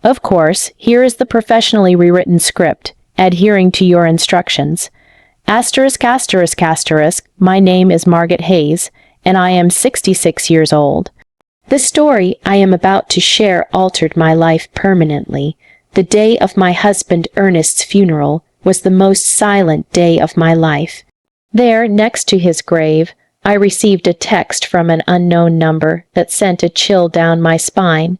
Of course, here is the professionally rewritten script, adhering to your instructions. Asterisk, asterisk, asterisk, my name is Margaret Hayes, and I am 66 years old. The story I am about to share altered my life permanently. The day of my husband Ernest's funeral was the most silent day of my life. There, next to his grave, I received a text from an unknown number that sent a chill down my spine.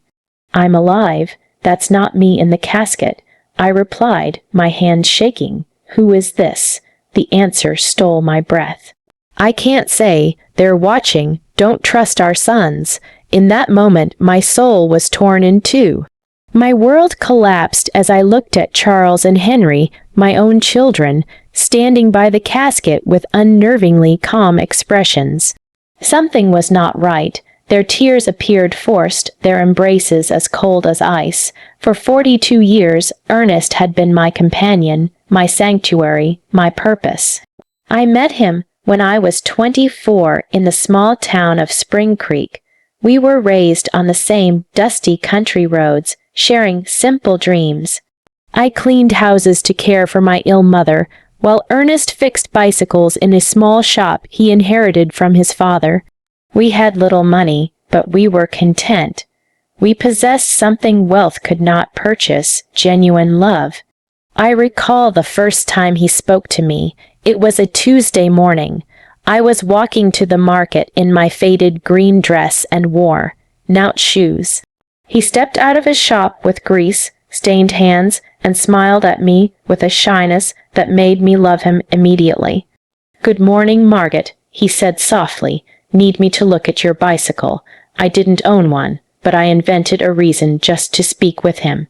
"I'm alive. That's not me in the casket," I replied, my hands shaking. "Who is this?" The answer stole my breath. "I can't say. They're watching. Don't trust our sons." In that moment, my soul was torn in two. My world collapsed as I looked at Charles and Henry, my own children, standing by the casket with unnervingly calm expressions. Something was not right. Their tears appeared forced, their embraces as cold as ice. For 42 years, Ernest had been my companion, my sanctuary, my purpose. I met him when I was 24 in the small town of Spring Creek. We were raised on the same dusty country roads, sharing simple dreams. I cleaned houses to care for my ill mother, while Ernest fixed bicycles in a small shop he inherited from his father. We had little money, but we were content. We possessed something wealth could not purchase, genuine love. I recall the first time he spoke to me. It was a Tuesday morning. I was walking to the market in my faded green dress and wore knout shoes. He stepped out of his shop with grease-stained hands and smiled at me with a shyness that made me love him immediately. "Good morning, Margaret," he said softly. "Need me to look at your bicycle?" I didn't own one, but I invented a reason just to speak with him.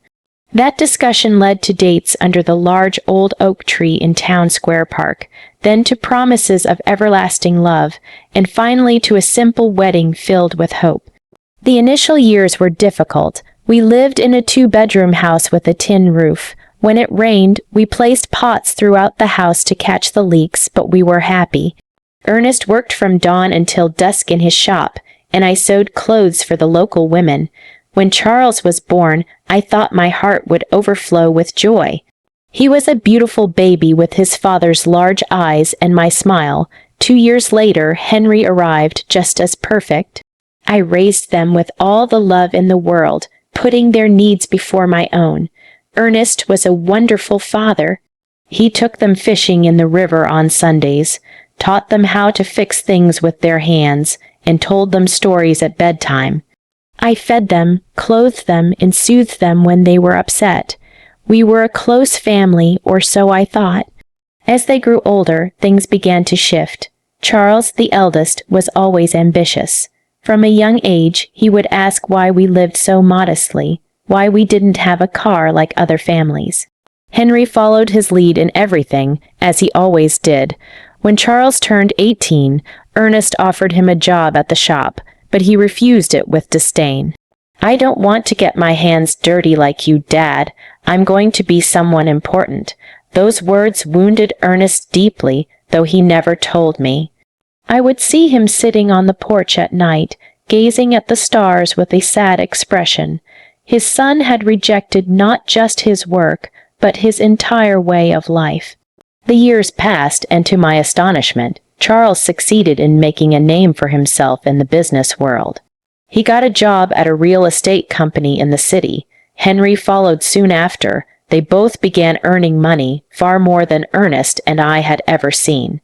That discussion led to dates under the large old oak tree in Town Square Park, then to promises of everlasting love, and finally to a simple wedding filled with hope. The initial years were difficult. We lived in a 2-bedroom house with a tin roof. When it rained, we placed pots throughout the house to catch the leaks, but we were happy. Ernest worked from dawn until dusk in his shop, and I sewed clothes for the local women. When Charles was born, I thought my heart would overflow with joy. He was a beautiful baby with his father's large eyes and my smile. 2 years later, Henry arrived just as perfect. I raised them with all the love in the world, putting their needs before my own. Ernest was a wonderful father. He took them fishing in the river on Sundays, taught them how to fix things with their hands, and told them stories at bedtime. I fed them, clothed them, and soothed them when they were upset. We were a close family, or so I thought. As they grew older, things began to shift. Charles, the eldest, was always ambitious. From a young age, he would ask why we lived so modestly, why we didn't have a car like other families. Henry followed his lead in everything, as he always did. When Charles turned 18, Ernest offered him a job at the shop, but he refused it with disdain. "I don't want to get my hands dirty like you, Dad. I'm going to be someone important." Those words wounded Ernest deeply, though he never told me. I would see him sitting on the porch at night, gazing at the stars with a sad expression. His son had rejected not just his work, but his entire way of life. The years passed, and to my astonishment, Charles succeeded in making a name for himself in the business world. He got a job at a real estate company in the city. Henry followed soon after. They both began earning money, far more than Ernest and I had ever seen.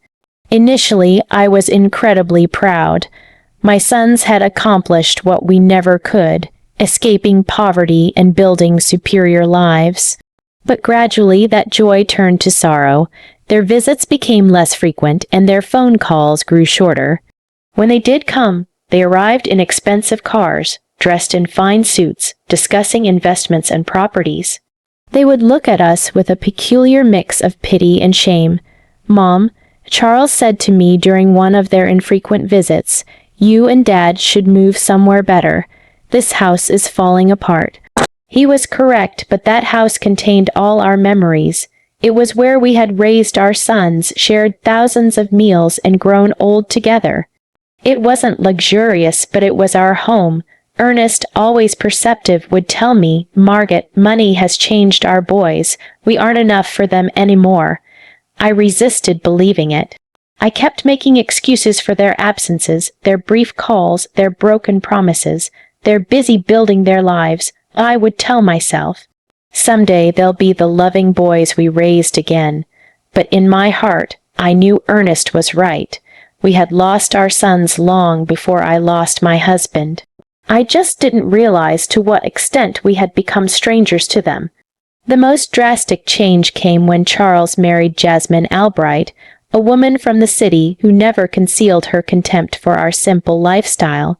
Initially, I was incredibly proud. My sons had accomplished what we never could, escaping poverty and building superior lives. But gradually that joy turned to sorrow. Their visits became less frequent and their phone calls grew shorter. When they did come, they arrived in expensive cars, dressed in fine suits, discussing investments and properties. They would look at us with a peculiar mix of pity and shame. "Mom," Charles said to me during one of their infrequent visits, "you and Dad should move somewhere better. This house is falling apart." He was correct, but that house contained all our memories. It was where we had raised our sons, shared thousands of meals, and grown old together. It wasn't luxurious, but it was our home, Ernest, always perceptive, would tell me, "Margaret, money has changed our boys. We aren't enough for them anymore." I resisted believing it. I kept making excuses for their absences, their brief calls, their broken promises. They're busy building their lives, I would tell myself. Someday they'll be the loving boys we raised again. But in my heart, I knew Ernest was right. We had lost our sons long before I lost my husband. I just didn't realize to what extent we had become strangers to them. The most drastic change came when Charles married Jasmine Albright, a woman from the city who never concealed her contempt for our simple lifestyle.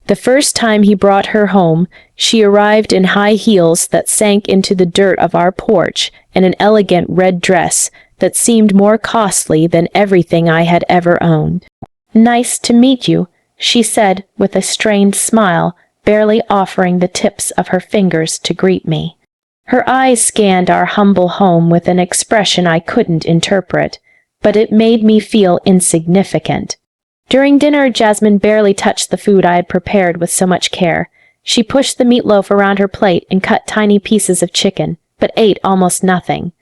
The first time he brought her home, she arrived in high heels that sank into the dirt of our porch and an elegant red dress that seemed more costly than everything I had ever owned. "Nice to meet you," she said with a strained smile, barely offering the tips of her fingers to greet me. Her eyes scanned our humble home with an expression I couldn't interpret, but it made me feel insignificant. During dinner, Jasmine barely touched the food I had prepared with so much care. She pushed the meatloaf around her plate and cut tiny pieces of chicken, but ate almost nothing.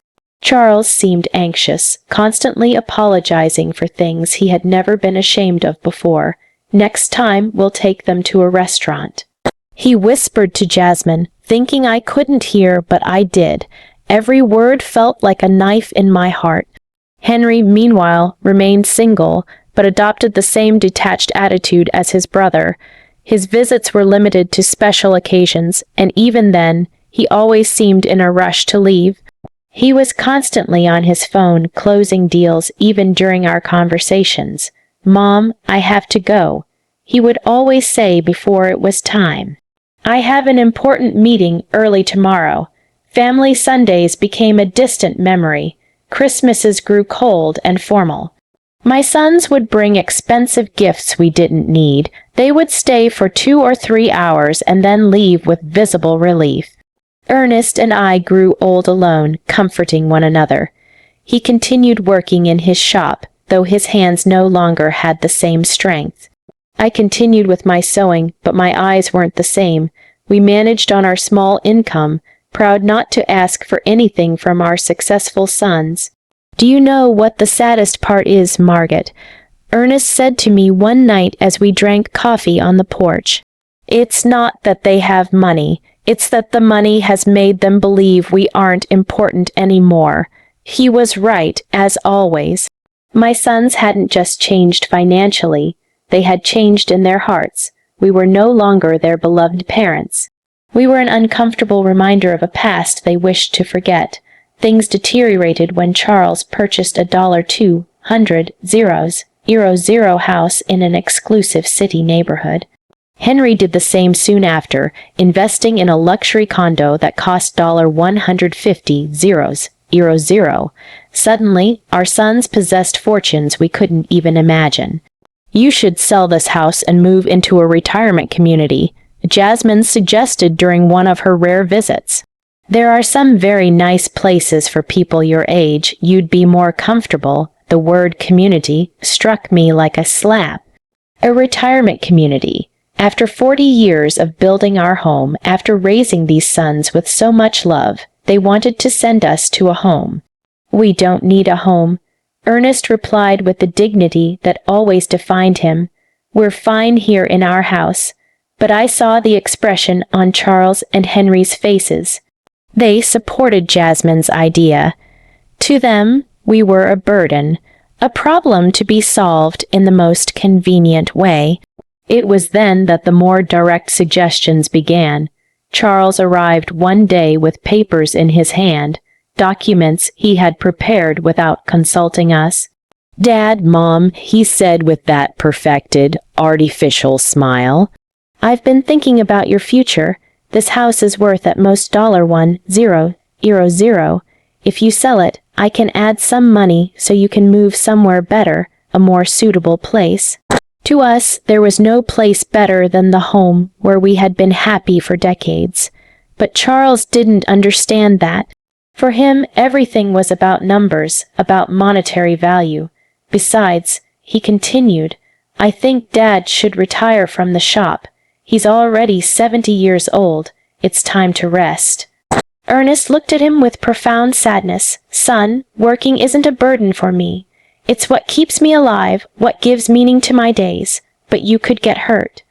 Charles seemed anxious, constantly apologizing for things he had never been ashamed of before. "Next time, we'll take them to a restaurant," he whispered to Jasmine, thinking I couldn't hear, but I did. Every word felt like a knife in my heart. Henry, meanwhile, remained single, but adopted the same detached attitude as his brother. His visits were limited to special occasions, and even then, he always seemed in a rush to leave. He was constantly on his phone, closing deals even during our conversations. "Mom, I have to go," he would always say before it was time. "I have an important meeting early tomorrow." Family Sundays became a distant memory. Christmases grew cold and formal. My sons would bring expensive gifts we didn't need. They would stay for 2 or 3 hours and then leave with visible relief. Ernest and I grew old alone, comforting one another. He continued working in his shop, though his hands no longer had the same strength. I continued with my sewing, but my eyes weren't the same. We managed on our small income, proud not to ask for anything from our successful sons. "Do you know what the saddest part is, Margaret?" Ernest said to me one night as we drank coffee on the porch. "It's not that they have money. It's that the money has made them believe we aren't important anymore." He was right, as always. My sons hadn't just changed financially. They had changed in their hearts. We were no longer their beloved parents. We were an uncomfortable reminder of a past they wished to forget. Things deteriorated when Charles purchased a $200,000 house in an exclusive city neighborhood. Henry did the same soon after, investing in a luxury condo that cost $150,000. Suddenly, our sons possessed fortunes we couldn't even imagine. "You should sell this house and move into a retirement community," Jasmine suggested during one of her rare visits. "There are some very nice places for people your age. You'd be more comfortable." The word community struck me like a slap. A retirement community. After 40 years of building our home, after raising these sons with so much love, they wanted to send us to a home. "We don't need a home," Ernest replied with the dignity that always defined him. "We're fine here in our house." But I saw the expression on Charles and Henry's faces. They supported Jasmine's idea. To them, we were a burden, a problem to be solved in the most convenient way. It was then that the more direct suggestions began. Charles arrived one day with papers in his hand, documents he had prepared without consulting us. "Dad, Mom," he said with that perfected, artificial smile, "I've been thinking about your future. This house is worth at most $1,000. If you sell it, I can add some money so you can move somewhere better, a more suitable place." To us, there was no place better than the home where we had been happy for decades. But Charles didn't understand that. For him, everything was about numbers, about monetary value. Besides, he continued, "I think Dad should retire from the shop. He's already 70 years old. It's time to rest." Ernest looked at him with profound sadness. "Son, working isn't a burden for me. It's what keeps me alive, what gives meaning to my days. But you could get hurt."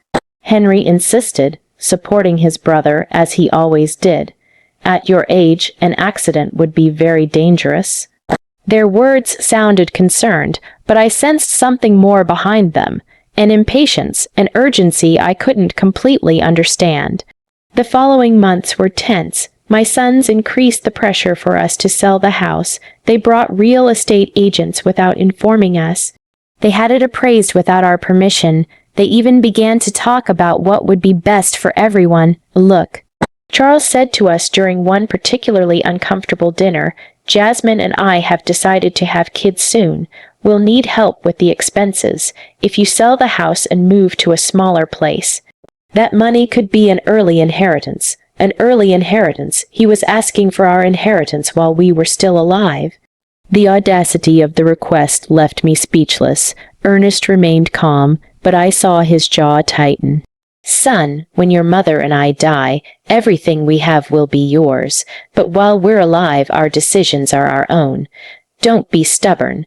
Henry insisted, supporting his brother as he always did. "At your age, an accident would be very dangerous." Their words sounded concerned, but I sensed something more behind them, an impatience, an urgency I couldn't completely understand. The following months were tense. My sons increased the pressure for us to sell the house. They brought real estate agents without informing us. They had it appraised without our permission. They even began to talk about what would be best for everyone. "Look," Charles said to us during one particularly uncomfortable dinner, "Jasmine and I have decided to have kids soon. We'll need help with the expenses. If you sell the house and move to a smaller place, that money could be an early inheritance." An early inheritance. He was asking for our inheritance while we were still alive. The audacity of the request left me speechless. Ernest remained calm, but I saw his jaw tighten. "Son, when your mother and I die, everything we have will be yours. But while we're alive, our decisions are our own. Don't be stubborn."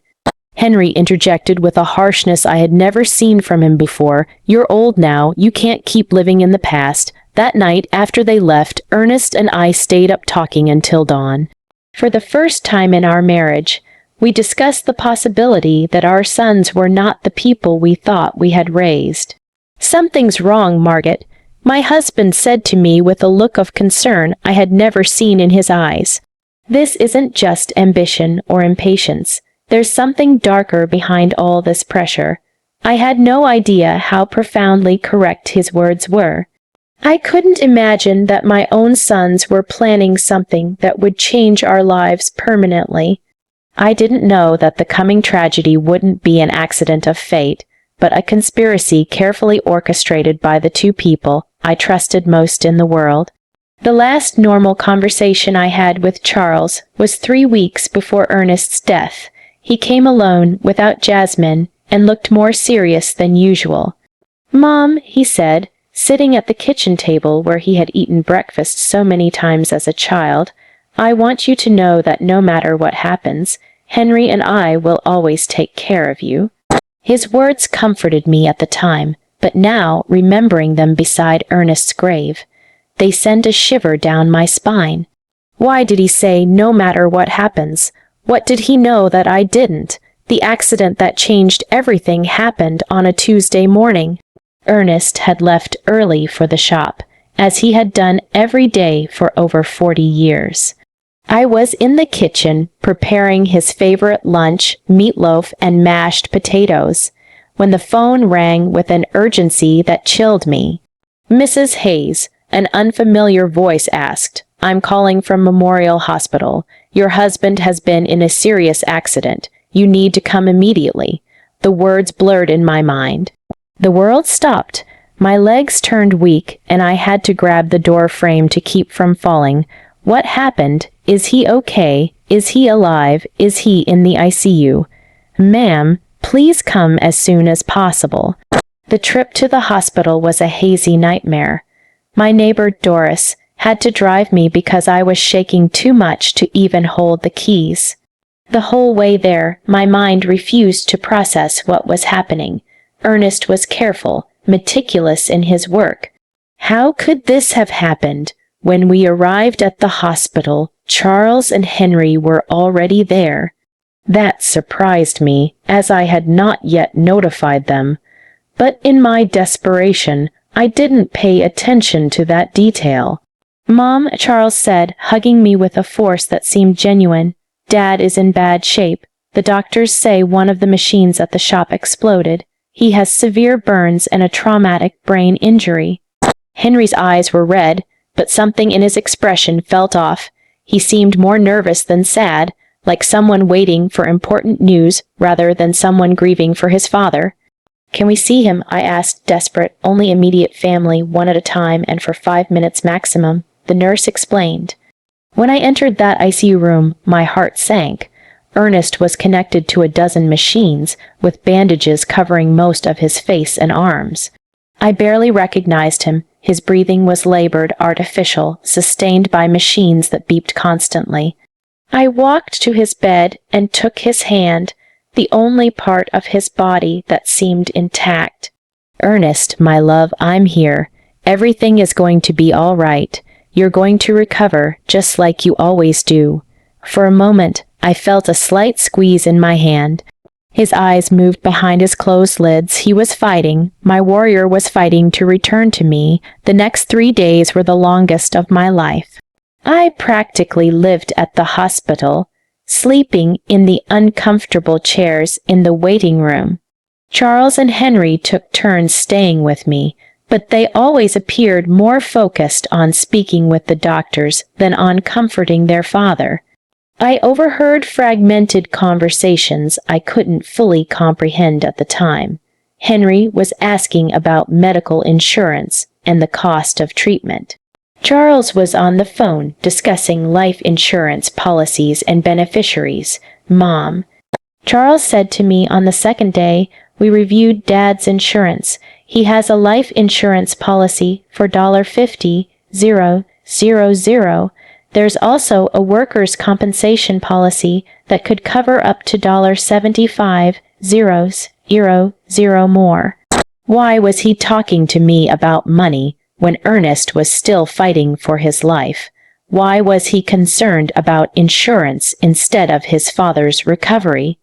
Henry interjected with a harshness I had never seen from him before. "You're old now. You can't keep living in the past." That night, after they left, Ernest and I stayed up talking until dawn. For the first time in our marriage, we discussed the possibility that our sons were not the people we thought we had raised. "Something's wrong, Margaret," my husband said to me with a look of concern I had never seen in his eyes. "This isn't just ambition or impatience. There's something darker behind all this pressure." I had no idea how profoundly correct his words were. I couldn't imagine that my own sons were planning something that would change our lives permanently. I didn't know that the coming tragedy wouldn't be an accident of fate, but a conspiracy carefully orchestrated by the two people I trusted most in the world. The last normal conversation I had with Charles was 3 weeks before Ernest's death. He came alone, without Jasmine, and looked more serious than usual. "Mom," he said, sitting at the kitchen table where he had eaten breakfast so many times as a child, "I want you to know that no matter what happens, Henry and I will always take care of you." His words comforted me at the time, but now, remembering them beside Ernest's grave, they sent a shiver down my spine. Why did he say, "no matter what happens"? What did he know that I didn't? The accident that changed everything happened on a Tuesday morning. Ernest had left early for the shop, as he had done every day for over 40 years. I was in the kitchen preparing his favorite lunch, meatloaf and mashed potatoes, when the phone rang with an urgency that chilled me. "Mrs. Hayes," an unfamiliar voice asked. "I'm calling from Memorial Hospital. Your husband has been in a serious accident. You need to come immediately." The words blurred in my mind. The world stopped. My legs turned weak, and I had to grab the door frame to keep from falling. What happened? Is he okay? Is he alive? Is he in the ICU? "Ma'am, please come as soon as possible." The trip to the hospital was a hazy nightmare. My neighbor Doris had to drive me because I was shaking too much to even hold the keys. The whole way there, my mind refused to process what was happening. Ernest was careful, meticulous in his work. How could this have happened? When we arrived at the hospital, Charles and Henry were already there. That surprised me, as I had not yet notified them. But in my desperation, I didn't pay attention to that detail. "Mom," Charles said, hugging me with a force that seemed genuine, "Dad is in bad shape. The doctors say one of the machines at the shop exploded. He has severe burns and a traumatic brain injury." Henry's eyes were red, but something in his expression felt off. He seemed more nervous than sad, like someone waiting for important news rather than someone grieving for his father. "Can we see him?" I asked, desperate. "Only immediate family, one at a time, and for 5 minutes maximum," the nurse explained. When I entered that ICU room, my heart sank. Ernest was connected to a dozen machines, with bandages covering most of his face and arms. I barely recognized him. His breathing was labored, artificial, sustained by machines that beeped constantly. I walked to his bed and took his hand, the only part of his body that seemed intact. "Ernest, my love, I'm here. Everything is going to be all right. You're going to recover, just like you always do." For a moment, I felt a slight squeeze in my hand. His eyes moved behind his closed lids. He was fighting. My warrior was fighting to return to me. The next 3 days were the longest of my life. I practically lived at the hospital, sleeping in the uncomfortable chairs in the waiting room. Charles and Henry took turns staying with me, but they always appeared more focused on speaking with the doctors than on comforting their father. I overheard fragmented conversations I couldn't fully comprehend at the time. Henry was asking about medical insurance and the cost of treatment. Charles was on the phone discussing life insurance policies and beneficiaries. "Mom," Charles said to me on the second day, "we reviewed Dad's insurance. He has a life insurance policy for $50,000. There's also a workers' compensation policy that could cover up to $75,000 more." Why was he talking to me about money when Ernest was still fighting for his life? Why was he concerned about insurance instead of his father's recovery?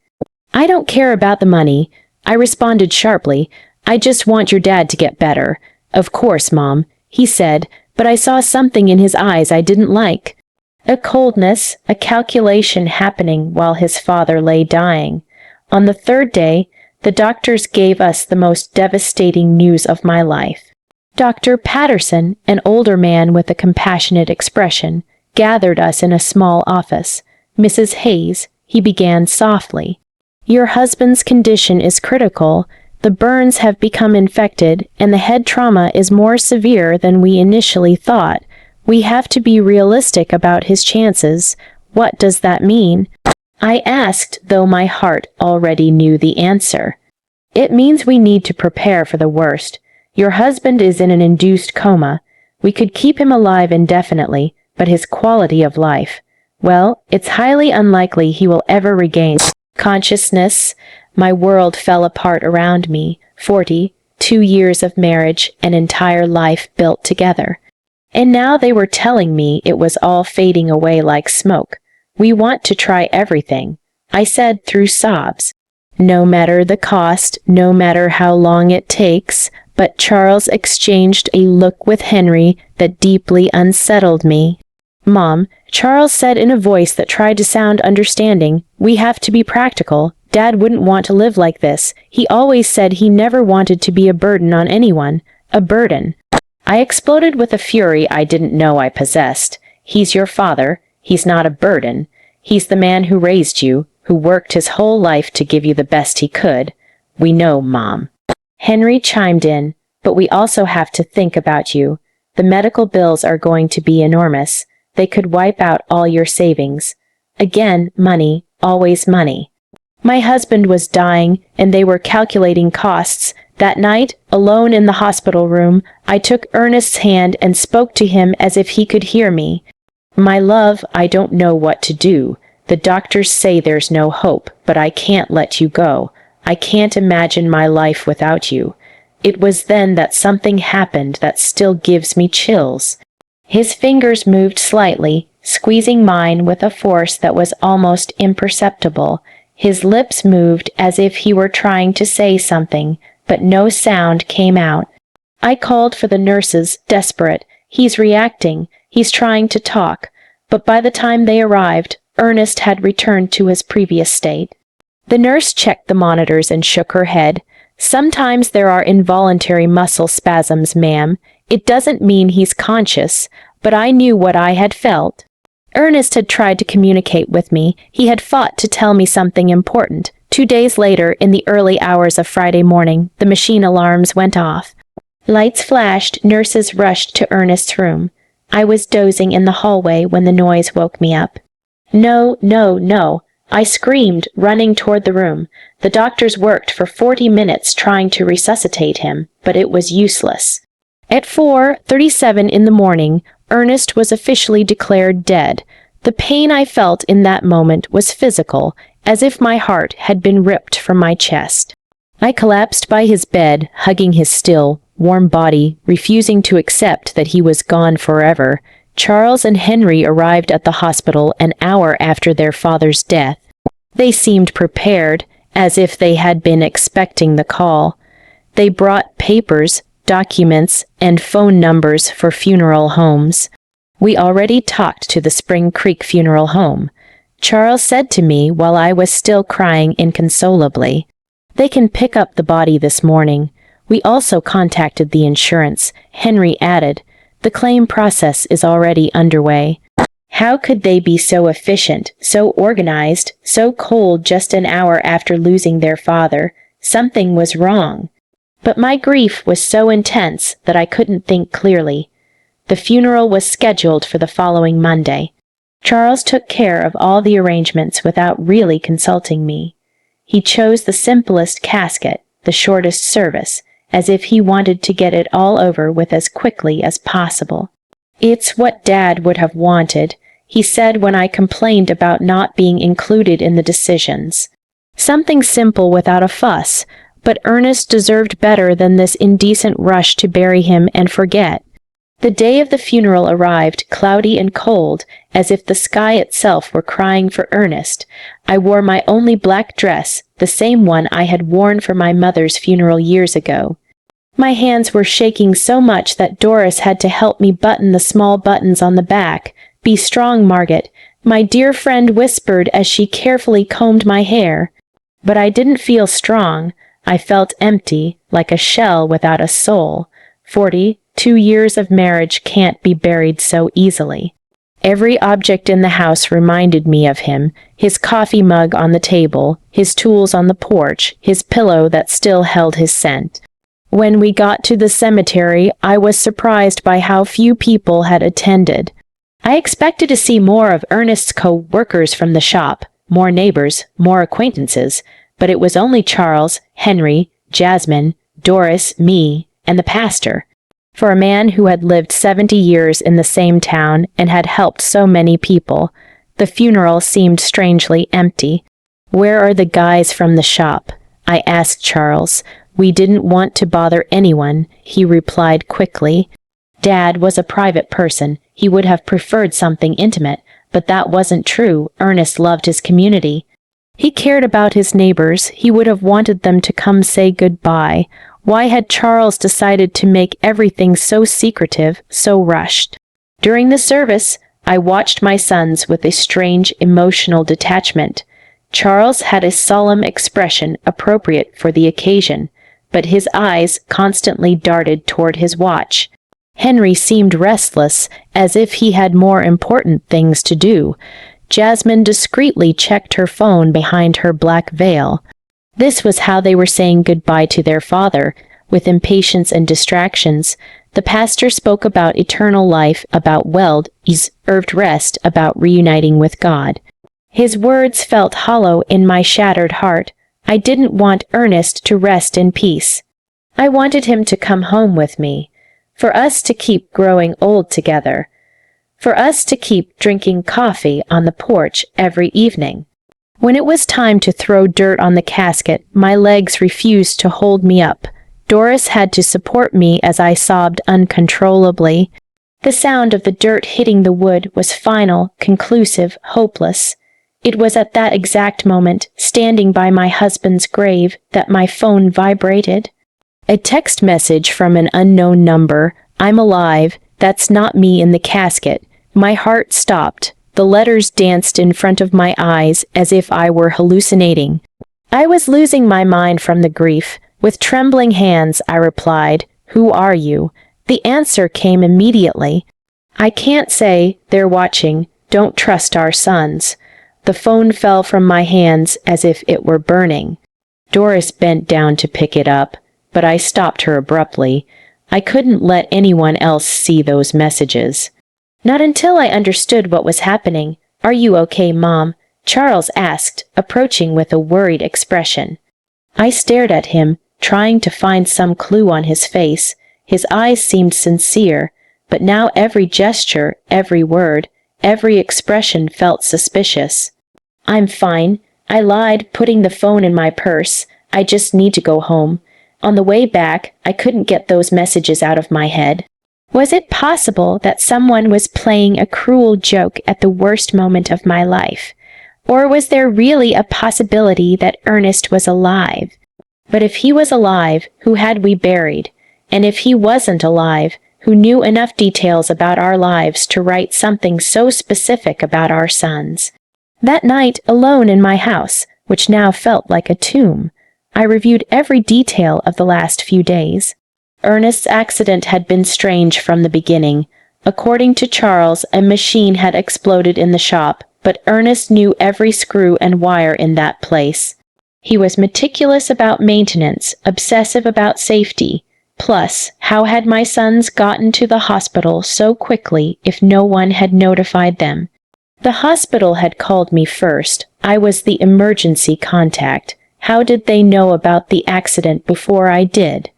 "I don't care about the money," I responded sharply. "I just want your dad to get better." "Of course, Mom," he said, but I saw something in his eyes I didn't like. A coldness, a calculation happening while his father lay dying. On the third day, the doctors gave us the most devastating news of my life. Dr. Patterson, an older man with a compassionate expression, gathered us in a small office. "Mrs. Hayes," he began softly, "your husband's condition is critical. The burns have become infected, and the head trauma is more severe than we initially thought. We have to be realistic about his chances. What does that mean?" I asked, though my heart already knew the answer. "It means we need to prepare for the worst. Your husband is in an induced coma. We could keep him alive indefinitely, but his quality of life, well, it's highly unlikely he will ever regain consciousness." My world fell apart around me. 42 years of marriage, an entire life built together. And now they were telling me it was all fading away like smoke. "We want to try everything," I said through sobs. "No matter the cost, no matter how long it takes." But Charles exchanged a look with Henry that deeply unsettled me. "Mom," Charles said in a voice that tried to sound understanding, "we have to be practical. Dad wouldn't want to live like this. He always said he never wanted to be a burden on anyone. A burden." I exploded with a fury I didn't know I possessed. "He's your father. He's not a burden. He's the man who raised you, who worked his whole life to give you the best he could." "We know, Mom." Henry chimed in, "But we also have to think about you. The medical bills are going to be enormous. They could wipe out all your savings." Again, money, always money. My husband was dying, and they were calculating costs. That night, alone in the hospital room, I took Ernest's hand and spoke to him as if he could hear me. "My love, I don't know what to do. The doctors say there's no hope, but I can't let you go. I can't imagine my life without you." It was then that something happened that still gives me chills. His fingers moved slightly, squeezing mine with a force that was almost imperceptible. His lips moved as if he were trying to say something, but no sound came out. I called for the nurses, desperate. "He's reacting. He's trying to talk." But by the time they arrived, Ernest had returned to his previous state. The nurse checked the monitors and shook her head. "Sometimes there are involuntary muscle spasms, ma'am. It doesn't mean he's conscious." But I knew what I had felt. Ernest had tried to communicate with me. He had fought to tell me something important. 2 days later, in the early hours of Friday morning, the machine alarms went off. Lights flashed, nurses rushed to Ernest's room. I was dozing in the hallway when the noise woke me up. "No, no, no," I screamed, running toward the room. The doctors worked for 40 minutes trying to resuscitate him, but it was useless. At 4:37 in the morning, Ernest was officially declared dead. The pain I felt in that moment was physical, as if my heart had been ripped from my chest. I collapsed by his bed, hugging his still, warm body, refusing to accept that he was gone forever. Charles and Henry arrived at the hospital an hour after their father's death. They seemed prepared, as if they had been expecting the call. They brought papers, documents, and phone numbers for funeral homes. We already talked to the Spring Creek Funeral Home. Charles said to me while I was still crying inconsolably, "They can pick up the body this morning." We also contacted the insurance. Henry added, "The claim process is already underway." How could they be so efficient, so organized, so cold just an hour after losing their father? Something was wrong. But my grief was so intense that I couldn't think clearly. The funeral was scheduled for the following Monday. Charles took care of all the arrangements without really consulting me. He chose the simplest casket, the shortest service, as if he wanted to get it all over with as quickly as possible. "It's what Dad would have wanted," he said when I complained about not being included in the decisions. Something simple without a fuss, but Ernest deserved better than this indecent rush to bury him and forget. The day of the funeral arrived, cloudy and cold, as if the sky itself were crying for Ernest. I wore my only black dress, the same one I had worn for my mother's funeral years ago. My hands were shaking so much that Doris had to help me button the small buttons on the back. "Be strong, Margaret," my dear friend whispered as she carefully combed my hair. But I didn't feel strong. I felt empty, like a shell without a soul. 42 years of marriage can't be buried so easily. Every object in the house reminded me of him, his coffee mug on the table, his tools on the porch, his pillow that still held his scent. When we got to the cemetery, I was surprised by how few people had attended. I expected to see more of Ernest's co-workers from the shop, more neighbors, more acquaintances, but it was only Charles, Henry, Jasmine, Doris, me, and the pastor. For a man who had lived 70 years in the same town and had helped so many people, the funeral seemed strangely empty. "Where are the guys from the shop?" I asked Charles. "We didn't want to bother anyone," he replied quickly. Dad was a private person. He would have preferred something intimate, but that wasn't true. Ernest loved his community. He cared about his neighbors. He would have wanted them to come say goodbye. Why had Charles decided to make everything so secretive, so rushed? During the service, I watched my sons with a strange emotional detachment. Charles had a solemn expression appropriate for the occasion, but his eyes constantly darted toward his watch. Henry seemed restless, as if he had more important things to do. Jasmine discreetly checked her phone behind her black veil. This was how they were saying goodbye to their father, with impatience and distractions. The pastor spoke about eternal life, about well-deserved rest, about reuniting with God. His words felt hollow in my shattered heart. I didn't want Ernest to rest in peace. I wanted him to come home with me, for us to keep growing old together, for us to keep drinking coffee on the porch every evening. When it was time to throw dirt on the casket, my legs refused to hold me up. Doris had to support me as I sobbed uncontrollably. The sound of the dirt hitting the wood was final, conclusive, hopeless. It was at that exact moment, standing by my husband's grave, that my phone vibrated. A text message from an unknown number. "I'm alive. That's not me in the casket." My heart stopped. The letters danced in front of my eyes as if I were hallucinating. I was losing my mind from the grief. With trembling hands, I replied, "Who are you?" The answer came immediately. "I can't say. They're watching. Don't trust our sons." The phone fell from my hands as if it were burning. Doris bent down to pick it up, but I stopped her abruptly. I couldn't let anyone else see those messages. Not until I understood what was happening. "Are you okay, Mom?" Charles asked, approaching with a worried expression. I stared at him, trying to find some clue on his face. His eyes seemed sincere, but now every gesture, every word, every expression felt suspicious. I'm fine. I lied, putting the phone in my purse. I just need to go home. On the way back, I couldn't get those messages out of my head. Was it possible that someone was playing a cruel joke at the worst moment of my life? Or was there really a possibility that Ernest was alive? But if he was alive, who had we buried? And if he wasn't alive, who knew enough details about our lives to write something so specific about our sons? That night, alone in my house, which now felt like a tomb, I reviewed every detail of the last few days. Ernest's accident had been strange from the beginning. According to Charles, a machine had exploded in the shop, but Ernest knew every screw and wire in that place. He was meticulous about maintenance, obsessive about safety. Plus, how had my sons gotten to the hospital so quickly if no one had notified them? The hospital had called me first. I was the emergency contact. How did they know about the accident before I did?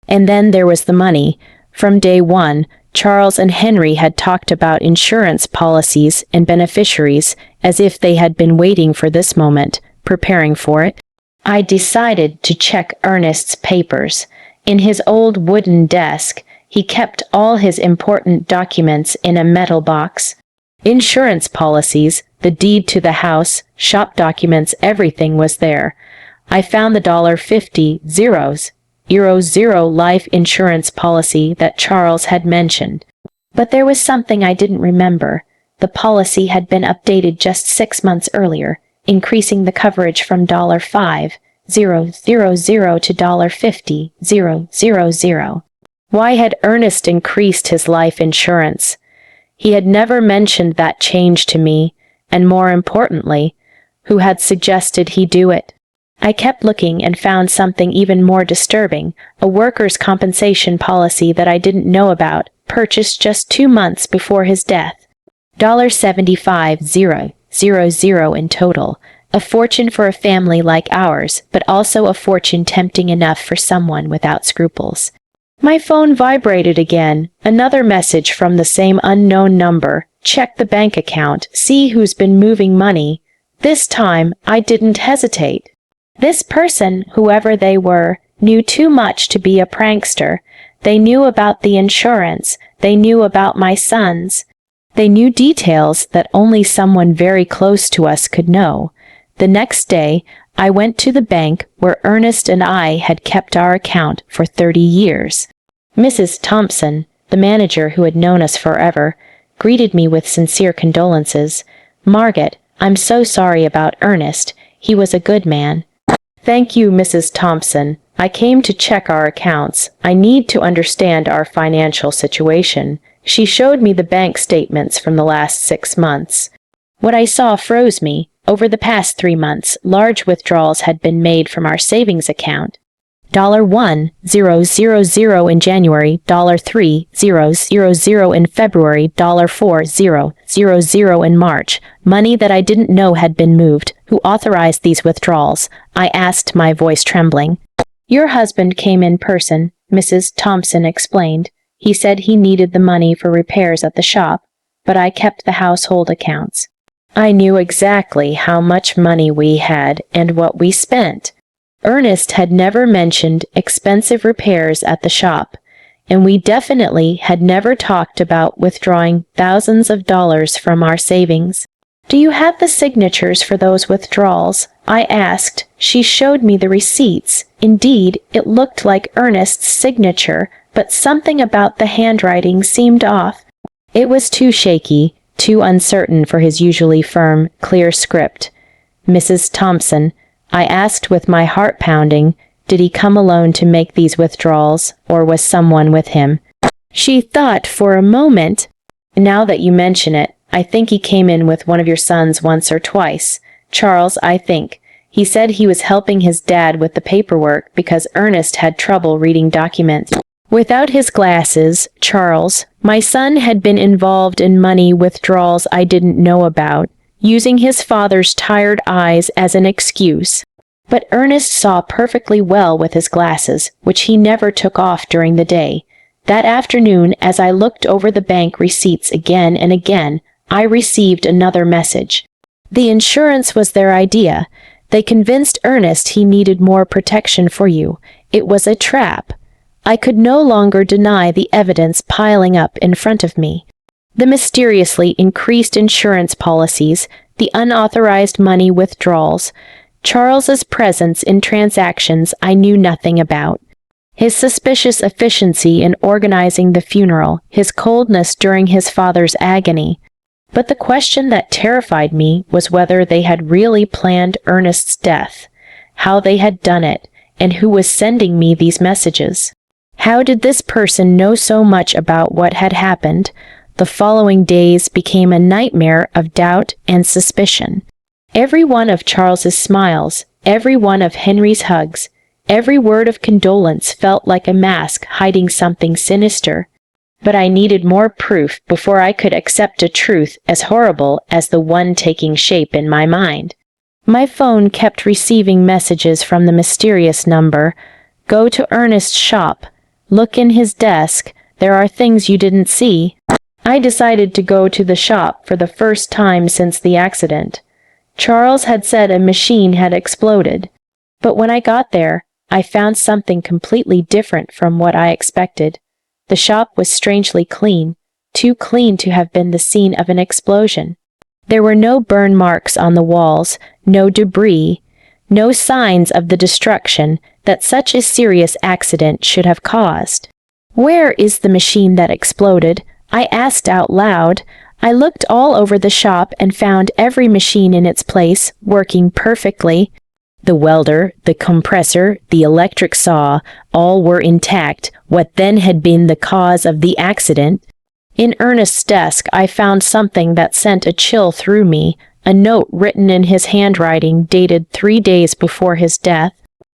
And then there was the money. From day one, Charles and Henry had talked about insurance policies and beneficiaries as if they had been waiting for this moment, preparing for it. I decided to check Ernest's papers. In his old wooden desk, he kept all his important documents in a metal box. Insurance policies, the deed to the house, shop documents, everything was there. I found the $50,000 life insurance policy that Charles had mentioned. But there was something I didn't remember. The policy had been updated just 6 months earlier, increasing the coverage from $5,000 to $50,000. Why had Ernest increased his life insurance? He had never mentioned that change to me, and more importantly, who had suggested he do it? I kept looking and found something even more disturbing, a workers' compensation policy that I didn't know about, purchased just 2 months before his death. $75,000 in total, a fortune for a family like ours, but also a fortune tempting enough for someone without scruples. My phone vibrated again, another message from the same unknown number. Check the bank account, see who's been moving money. This time, I didn't hesitate. This person, whoever they were, knew too much to be a prankster. They knew about the insurance. They knew about my sons. They knew details that only someone very close to us could know. The next day, I went to the bank where Ernest and I had kept our account for 30 years. Mrs. Thompson, the manager who had known us forever, greeted me with sincere condolences. Margaret, I'm so sorry about Ernest. He was a good man. Thank you, Mrs. Thompson. I came to check our accounts. I need to understand our financial situation. She showed me the bank statements from the last 6 months. What I saw froze me. Over the past 3 months, large withdrawals had been made from our savings account. $1,000 in January, $3,000 in February, $4,000 in March. Money that I didn't know had been moved. Who authorized these withdrawals? I asked, my voice trembling. Your husband came in person, Mrs. Thompson explained. He said he needed the money for repairs at the shop, but I kept the household accounts. I knew exactly how much money we had and what we spent. Ernest had never mentioned expensive repairs at the shop, and we definitely had never talked about withdrawing thousands of dollars from our savings. Do you have the signatures for those withdrawals? I asked. She showed me the receipts. Indeed, it looked like Ernest's signature, but something about the handwriting seemed off. It was too shaky, too uncertain for his usually firm, clear script. Mrs. Thompson, I asked with my heart pounding, did he come alone to make these withdrawals, or was someone with him? She thought for a moment. Now that you mention it, I think he came in with one of your sons once or twice. Charles, I think. He said he was helping his dad with the paperwork because Ernest had trouble reading documents. Without his glasses, Charles, my son had been involved in money withdrawals I didn't know about. using his father's tired eyes as an excuse. But Ernest saw perfectly well with his glasses, which he never took off during the day. That afternoon, as I looked over the bank receipts again and again, I received another message. The insurance was their idea. They convinced Ernest he needed more protection for you. It was a trap. I could no longer deny the evidence piling up in front of me. The mysteriously increased insurance policies, the unauthorized money withdrawals, Charles's presence in transactions I knew nothing about, his suspicious efficiency in organizing the funeral, his coldness during his father's agony. But the question that terrified me was whether they had really planned Ernest's death, how they had done it, and who was sending me these messages. How did this person know so much about what had happened? The following days became a nightmare of doubt and suspicion. Every one of Charles's smiles, every one of Henry's hugs, every word of condolence felt like a mask hiding something sinister. But I needed more proof before I could accept a truth as horrible as the one taking shape in my mind. My phone kept receiving messages from the mysterious number. Go to Ernest's shop. Look in his desk. There are things you didn't see. I decided to go to the shop for the first time since the accident. Charles had said a machine had exploded. But when I got there, I found something completely different from what I expected. The shop was strangely clean, too clean to have been the scene of an explosion. There were no burn marks on the walls, no debris, no signs of the destruction that such a serious accident should have caused. Where is the machine that exploded? I asked out loud. I looked all over the shop and found every machine in its place, working perfectly. The welder, the compressor, the electric saw, all were intact. What then had been the cause of the accident? In Ernest's desk, I found something that sent a chill through me, a note written in his handwriting dated 3 days before his death.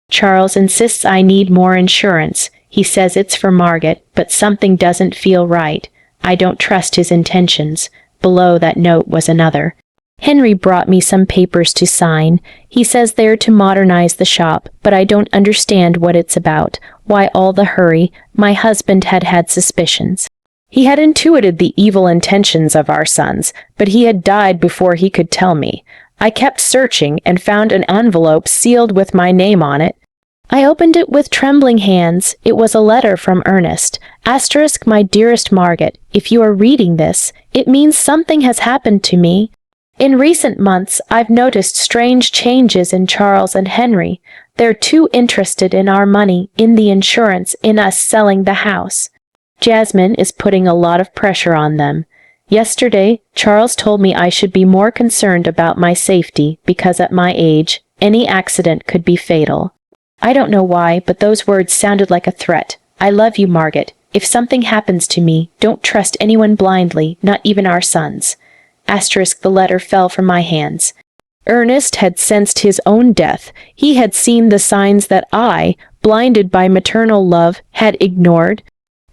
Charles insists I need more insurance. He says it's for Margaret, but something doesn't feel right. I don't trust his intentions. Below that note was another. Henry brought me some papers to sign. He says they're to modernize the shop, but I don't understand what it's about. Why all the hurry? My husband had had suspicions. He had intuited the evil intentions of our sons, but he had died before he could tell me. I kept searching and found an envelope sealed with my name on it. I opened it with trembling hands. It was a letter from Ernest. Asterisk, my dearest Margaret, if you are reading this, it means something has happened to me. In recent months, I've noticed strange changes in Charles and Henry. They're too interested in our money, in the insurance, in us selling the house. Jasmine is putting a lot of pressure on them. Yesterday, Charles told me I should be more concerned about my safety because at my age, any accident could be fatal. I don't know why, but those words sounded like a threat. I love you, Margaret. If something happens to me, don't trust anyone blindly, not even our sons. Asterisk, the letter fell from my hands. Ernest had sensed his own death. He had seen the signs that I, blinded by maternal love, had ignored.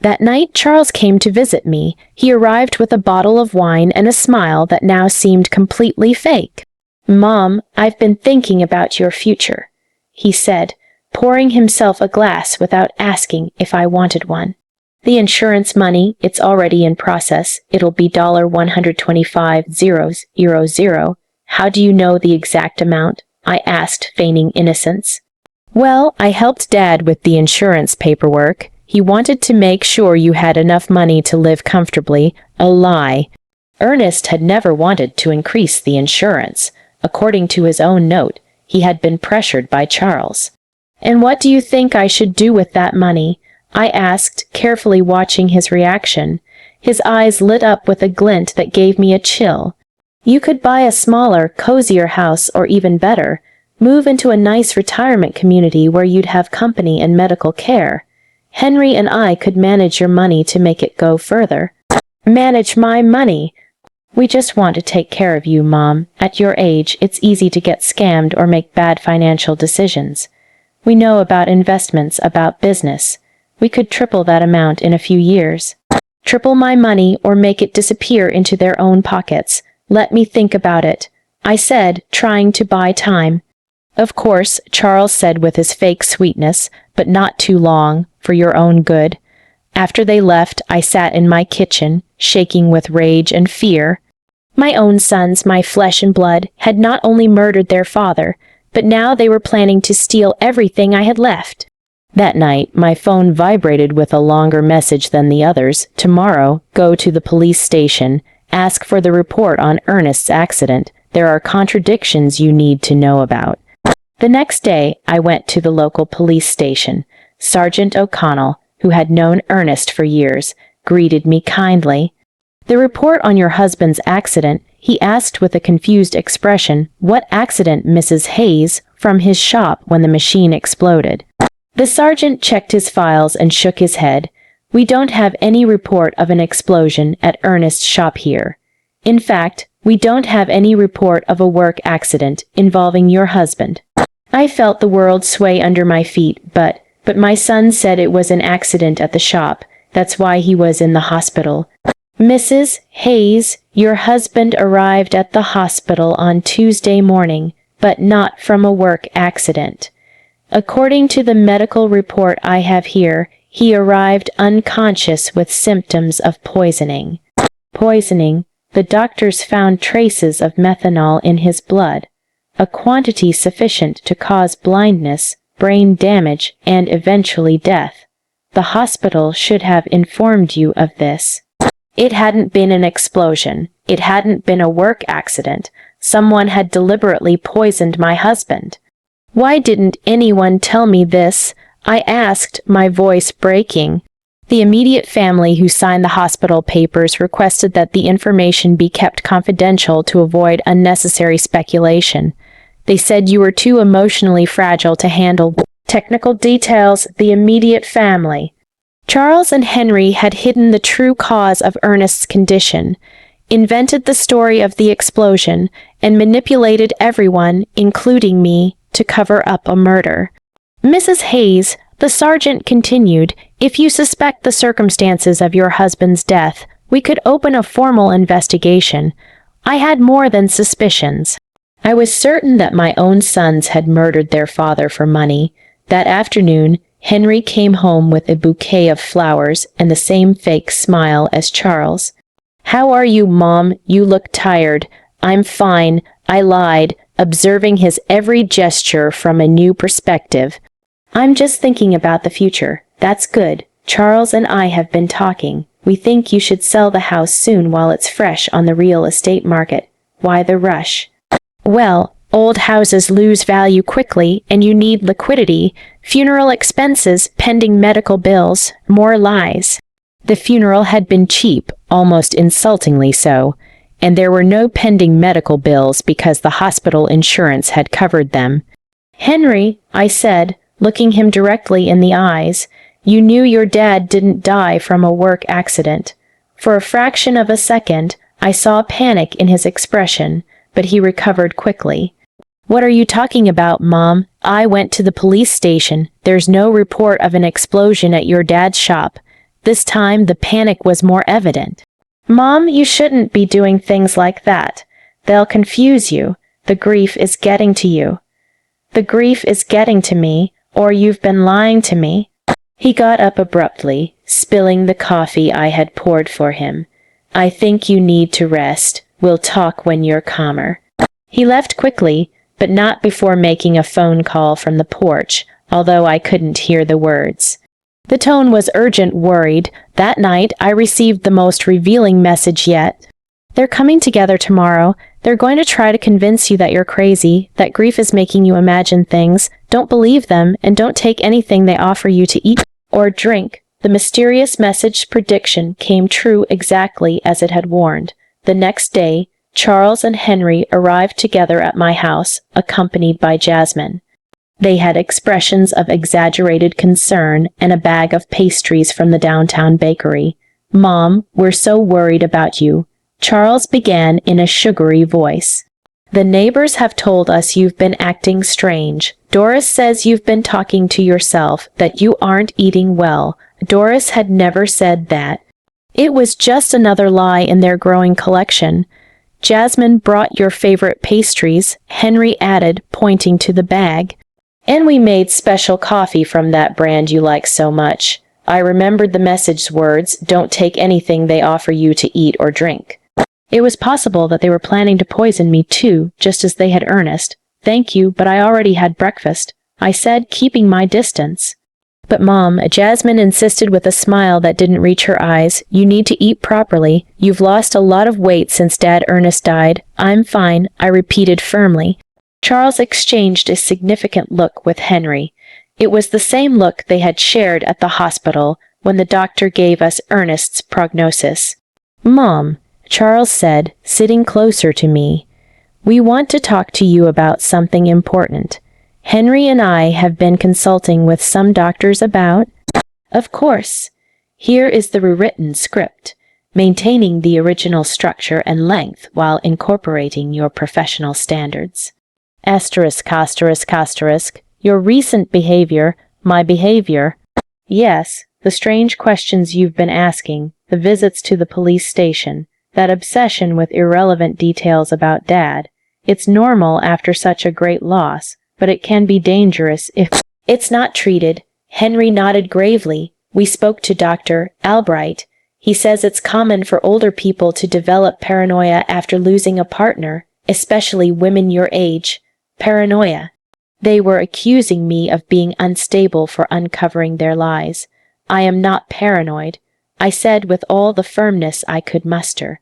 That night, Charles came to visit me. He arrived with a bottle of wine and a smile that now seemed completely fake. Mom, I've been thinking about your future, he said, pouring himself a glass without asking if I wanted one. The insurance money, it's already in process. It'll be $125,000. How do you know the exact amount? I asked, feigning innocence. Well, I helped Dad with the insurance paperwork. He wanted to make sure you had enough money to live comfortably. A lie. Ernest had never wanted to increase the insurance. According to his own note, he had been pressured by Charles. And what do you think I should do with that money? I asked, carefully watching his reaction. His eyes lit up with a glint that gave me a chill. You could buy a smaller, cozier house, or even better, move into a nice retirement community where you'd have company and medical care. Henry and I could manage your money to make it go further. Manage my money? We just want to take care of you, Mom. At your age, it's easy to get scammed or make bad financial decisions. We know about investments, about business. We could triple that amount in a few years. Triple my money or make it disappear into their own pockets. Let me think about it. I said, trying to buy time. Of course, Charles said with his fake sweetness, but not too long, for your own good. After they left, I sat in my kitchen, shaking with rage and fear. My own sons, my flesh and blood, had not only murdered their father, but now they were planning to steal everything I had left. That night, my phone vibrated with a longer message than the others. Tomorrow, go to the police station. Ask for the report on Ernest's accident. There are contradictions you need to know about. The next day, I went to the local police station. Sergeant O'Connell, who had known Ernest for years, greeted me kindly. The report on your husband's accident, he asked with a confused expression. What accident, Mrs. Hayes? From his shop when the machine exploded. The sergeant checked his files and shook his head. We don't have any report of an explosion at Ernest's shop here. In fact, we don't have any report of a work accident involving your husband. I felt the world sway under my feet, but my son said it was an accident at the shop. That's why he was in the hospital. Mrs. Hayes, your husband arrived at the hospital on Tuesday morning, but not from a work accident. According to the medical report I have here, he arrived unconscious with symptoms of poisoning. Poisoning. The doctors found traces of methanol in his blood, a quantity sufficient to cause blindness, brain damage, and eventually death. The hospital should have informed you of this. It hadn't been an explosion. It hadn't been a work accident. Someone had deliberately poisoned my husband. Why didn't anyone tell me this? I asked, my voice breaking. The immediate family who signed the hospital papers requested that the information be kept confidential to avoid unnecessary speculation. They said you were too emotionally fragile to handle technical details. The immediate family. Charles and Henry had hidden the true cause of Ernest's condition, invented the story of the explosion, and manipulated everyone, including me, to cover up a murder. Mrs. Hayes, the sergeant continued, if you suspect the circumstances of your husband's death, we could open a formal investigation. I had more than suspicions. I was certain that my own sons had murdered their father for money. That afternoon, Henry came home with a bouquet of flowers and the same fake smile as Charles. How are you, Mom? You look tired. I'm fine. I lied, observing his every gesture from a new perspective. I'm just thinking about the future. That's good. Charles and I have been talking. We think you should sell the house soon while it's fresh on the real estate market. Why the rush? Well, old houses lose value quickly and you need liquidity. Funeral expenses, pending medical bills, more lies. The funeral had been cheap, almost insultingly so, and there were no pending medical bills because the hospital insurance had covered them. Henry, I said, looking him directly in the eyes, you knew your dad didn't die from a work accident. For a fraction of a second, I saw panic in his expression, but he recovered quickly. What are you talking about, Mom? I went to the police station. There's no report of an explosion at your dad's shop. This time, the panic was more evident. Mom, you shouldn't be doing things like that. They'll confuse you. The grief is getting to you. The grief is getting to me, or you've been lying to me. He got up abruptly, spilling the coffee I had poured for him. I think you need to rest. We'll talk when you're calmer. He left quickly, but not before making a phone call from the porch, although I couldn't hear the words. The tone was urgent, worried. That night, I received the most revealing message yet. They're coming together tomorrow. They're going to try to convince you that you're crazy, that grief is making you imagine things. Don't believe them, and don't take anything they offer you to eat or drink. The mysterious message prediction came true exactly as it had warned. The next day, Charles and Henry arrived together at my house, accompanied by Jasmine. They had expressions of exaggerated concern and a bag of pastries from the downtown bakery. Mom, we're so worried about you, Charles began in a sugary voice. The neighbors have told us you've been acting strange. Doris says you've been talking to yourself, that you aren't eating well. Doris had never said that. It was just another lie in their growing collection. Jasmine brought your favorite pastries, Henry added, pointing to the bag. And we made special coffee from that brand you like so much. I remembered the message's words, don't take anything they offer you to eat or drink. It was possible that they were planning to poison me too, just as they had Ernest. Thank you, but I already had breakfast, I said, keeping my distance. But Mom, Jasmine insisted with a smile that didn't reach her eyes, you need to eat properly. You've lost a lot of weight since Dad Ernest died. I'm fine, I repeated firmly. Charles exchanged a significant look with Henry. It was the same look they had shared at the hospital when the doctor gave us Ernest's prognosis. Mom, Charles said, sitting closer to me, we want to talk to you about something important. Henry and I have been consulting with some doctors about... Of course. Here is the rewritten script, maintaining the original structure and length while incorporating your professional standards. Asterisk, asterisk, asterisk. Your recent behavior, my behavior. Yes, the strange questions you've been asking, the visits to the police station, that obsession with irrelevant details about Dad. It's normal after such a great loss, but it can be dangerous if it's not treated. Henry nodded gravely. We spoke to Dr. Albright. He says it's common for older people to develop paranoia after losing a partner, especially women your age. Paranoia. They were accusing me of being unstable for uncovering their lies. I am not paranoid, I said with all the firmness I could muster.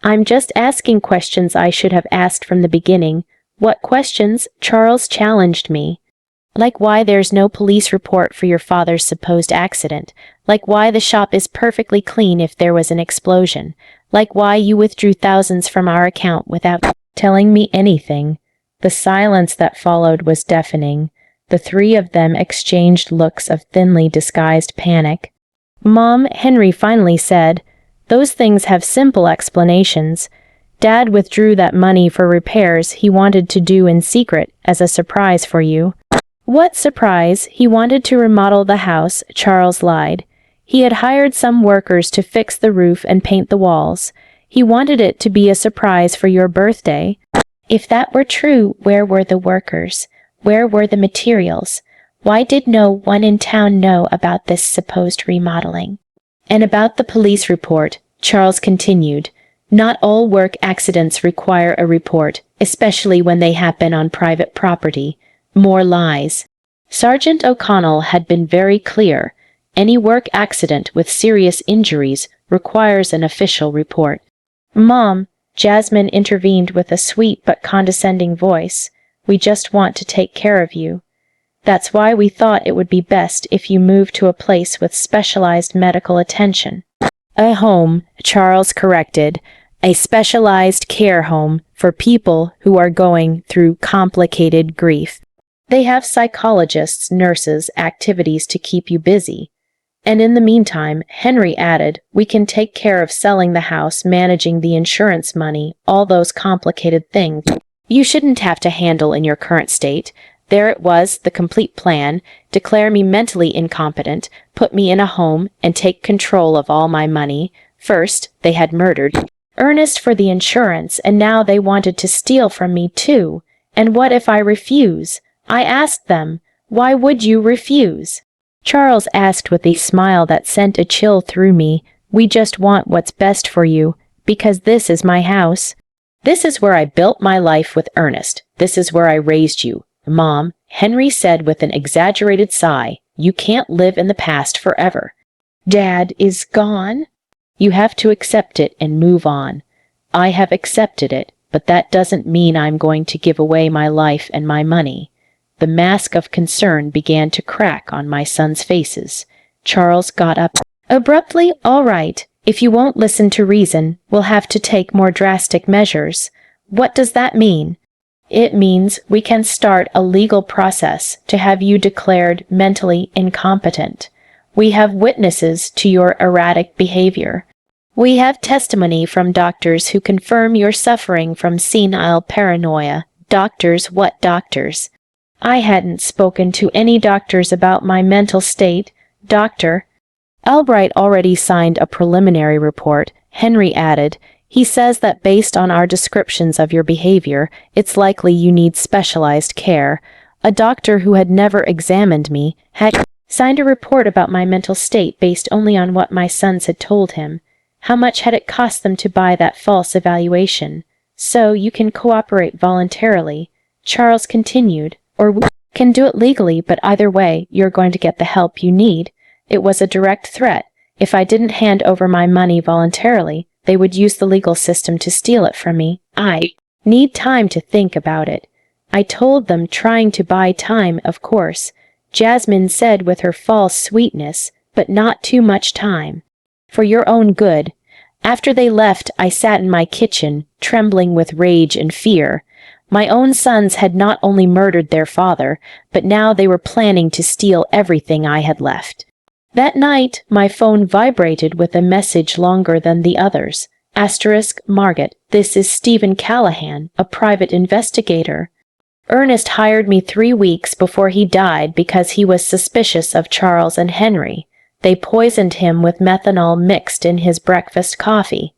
I'm just asking questions I should have asked from the beginning. What questions? Charles challenged me. Like why there's no police report for your father's supposed accident. Like why the shop is perfectly clean if there was an explosion. Like why you withdrew thousands from our account without telling me anything. The silence that followed was deafening. The three of them exchanged looks of thinly disguised panic. Mom, Henry finally said, those things have simple explanations. Dad withdrew that money for repairs he wanted to do in secret as a surprise for you. What surprise? He wanted to remodel the house, Charles lied. He had hired some workers to fix the roof and paint the walls. He wanted it to be a surprise for your birthday. If that were true, where were the workers? Where were the materials? Why did no one in town know about this supposed remodeling? And about the police report, Charles continued, not all work accidents require a report, especially when they happen on private property. More lies. Sergeant O'Connell had been very clear. Any work accident with serious injuries requires an official report. Mom, Jasmine intervened with a sweet but condescending voice, we just want to take care of you. That's why we thought it would be best if you moved to a place with specialized medical attention. A home, Charles corrected, a specialized care home for people who are going through complicated grief. They have psychologists, nurses, activities to keep you busy. And in the meantime, Henry added, we can take care of selling the house, managing the insurance money, all those complicated things you shouldn't have to handle in your current state. There it was, the complete plan, declare me mentally incompetent, put me in a home, and take control of all my money. First, they had murdered Ernest for the insurance, and now they wanted to steal from me too. And what if I refuse? I asked them, why would you refuse? Charles asked with a smile that sent a chill through me, we just want what's best for you, because this is my house. This is where I built my life with Ernest. This is where I raised you. Mom, Henry said with an exaggerated sigh, you can't live in the past forever. Dad is gone? You have to accept it and move on. I have accepted it, but that doesn't mean I'm going to give away my life and my money. The mask of concern began to crack on my sons' faces. Charles got up abruptly. All right, if you won't listen to reason, we'll have to take more drastic measures. What does that mean? It means we can start a legal process to have you declared mentally incompetent. We have witnesses to your erratic behavior. We have testimony from doctors who confirm you're suffering from senile paranoia. Doctors, what doctors? I hadn't spoken to any doctors about my mental state. Dr. Albright already signed a preliminary report, Henry added. He says that based on our descriptions of your behavior, it's likely you need specialized care. A doctor who had never examined me had signed a report about my mental state based only on what my sons had told him. How much had it cost them to buy that false evaluation? So you can cooperate voluntarily, Charles continued, or we can do it legally, but either way, you're going to get the help you need. It was a direct threat. If I didn't hand over my money voluntarily, they would use the legal system to steal it from me. I need time to think about it. I told them, trying to buy time, of course. Jasmine said with her false sweetness, but not too much time. For your own good. After they left, I sat in my kitchen, trembling with rage and fear. My own sons had not only murdered their father, but now they were planning to steal everything I had left. That night, my phone vibrated with a message longer than the others. Margaret, this is Stephen Callahan, a private investigator. Ernest hired me 3 weeks before he died because he was suspicious of Charles and Henry. They poisoned him with methanol mixed in his breakfast coffee.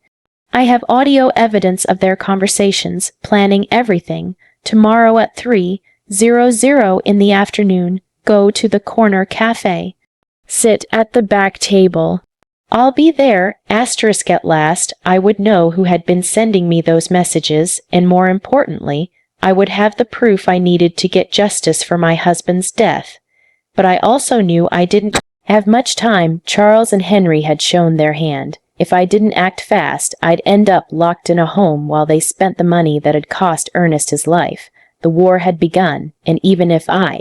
I have audio evidence of their conversations, planning everything. Tomorrow at 3:00 in the afternoon, go to the corner cafe. Sit at the back table. I'll be there. At last, I would know who had been sending me those messages, and more importantly, I would have the proof I needed to get justice for my husband's death. But I also knew I didn't have much time. Charles and Henry had shown their hand. If I didn't act fast, I'd end up locked in a home while they spent the money that had cost Ernest his life. The war had begun, and even if I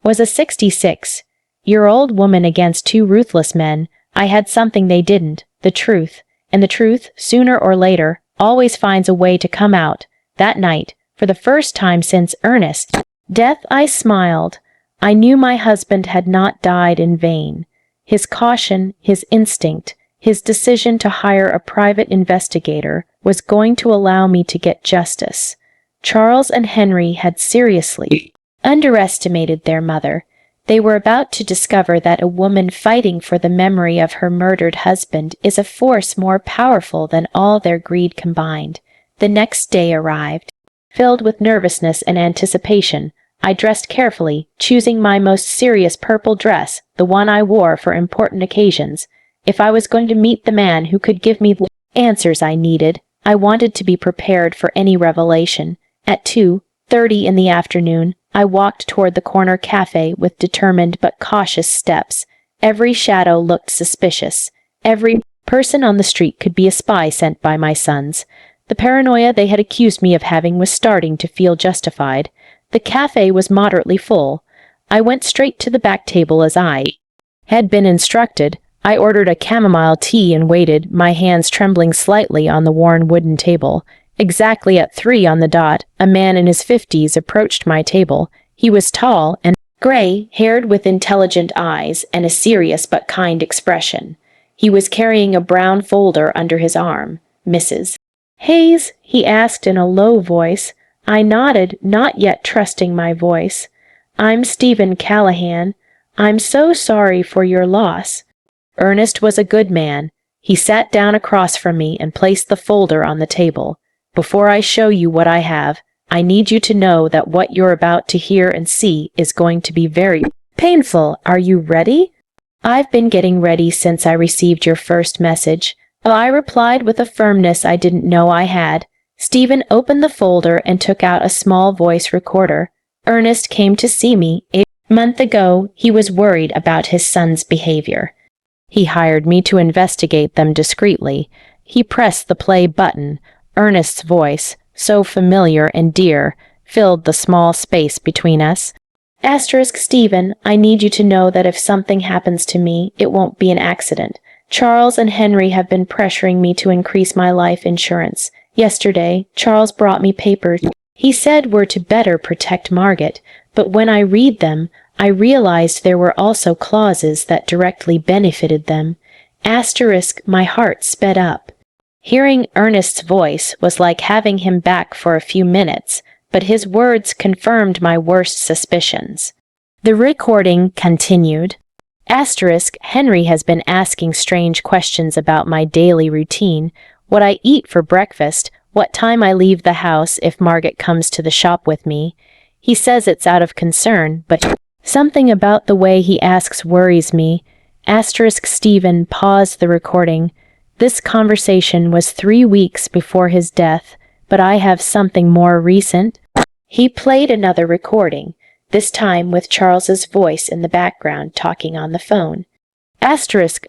was a 66-year-old woman against 2 ruthless men, I had something they didn't, the truth. And the truth, sooner or later, always finds a way to come out. That night, for the first time since Ernest's death, I smiled. I knew my husband had not died in vain. His caution, his instinct, his decision to hire a private investigator was going to allow me to get justice. Charles and Henry had seriously underestimated their mother. They were about to discover that a woman fighting for the memory of her murdered husband is a force more powerful than all their greed combined. The next day arrived. Filled with nervousness and anticipation, I dressed carefully, choosing my most serious purple dress, the one I wore for important occasions. If I was going to meet the man who could give me the answers I needed, I wanted to be prepared for any revelation. At 2:30 in the afternoon, I walked toward the corner cafe with determined but cautious steps. Every shadow looked suspicious. Every person on the street could be a spy sent by my sons. The paranoia they had accused me of having was starting to feel justified. The cafe was moderately full. I went straight to the back table as I had been instructed. I ordered a chamomile tea and waited, my hands trembling slightly on the worn wooden table. Exactly at 3 on the dot, a man in his 50s approached my table. He was tall and gray-haired with intelligent eyes and a serious but kind expression. He was carrying a brown folder under his arm. Mrs. Hayes? He asked in a low voice. I nodded, not yet trusting my voice. I'm Stephen Callahan. I'm so sorry for your loss. Ernest was a good man. He sat down across from me and placed the folder on the table. Before I show you what I have, I need you to know that what you're about to hear and see is going to be very painful. Are you ready? I've been getting ready since I received your first message. I replied with a firmness I didn't know I had. Stephen opened the folder and took out a small voice recorder. Ernest came to see me a month ago. He was worried about his son's behavior. He hired me to investigate them discreetly. He pressed the play button. Ernest's voice, so familiar and dear, filled the small space between us. Stephen, I need you to know that if something happens to me, it won't be an accident. Charles and Henry have been pressuring me to increase my life insurance. Yesterday, Charles brought me papers he said were to better protect Margaret, but when I read them, I realized there were also clauses that directly benefited them. My heart sped up. Hearing Ernest's voice was like having him back for a few minutes, but his words confirmed my worst suspicions. The recording continued. Henry has been asking strange questions about my daily routine. what I eat for breakfast, what time I leave the house if Margaret comes to the shop with me. He says it's out of concern, but something about the way he asks worries me. Stephen paused the recording. This conversation was 3 weeks before his death, but I have something more recent. He played another recording, this time with Charles's voice in the background talking on the phone.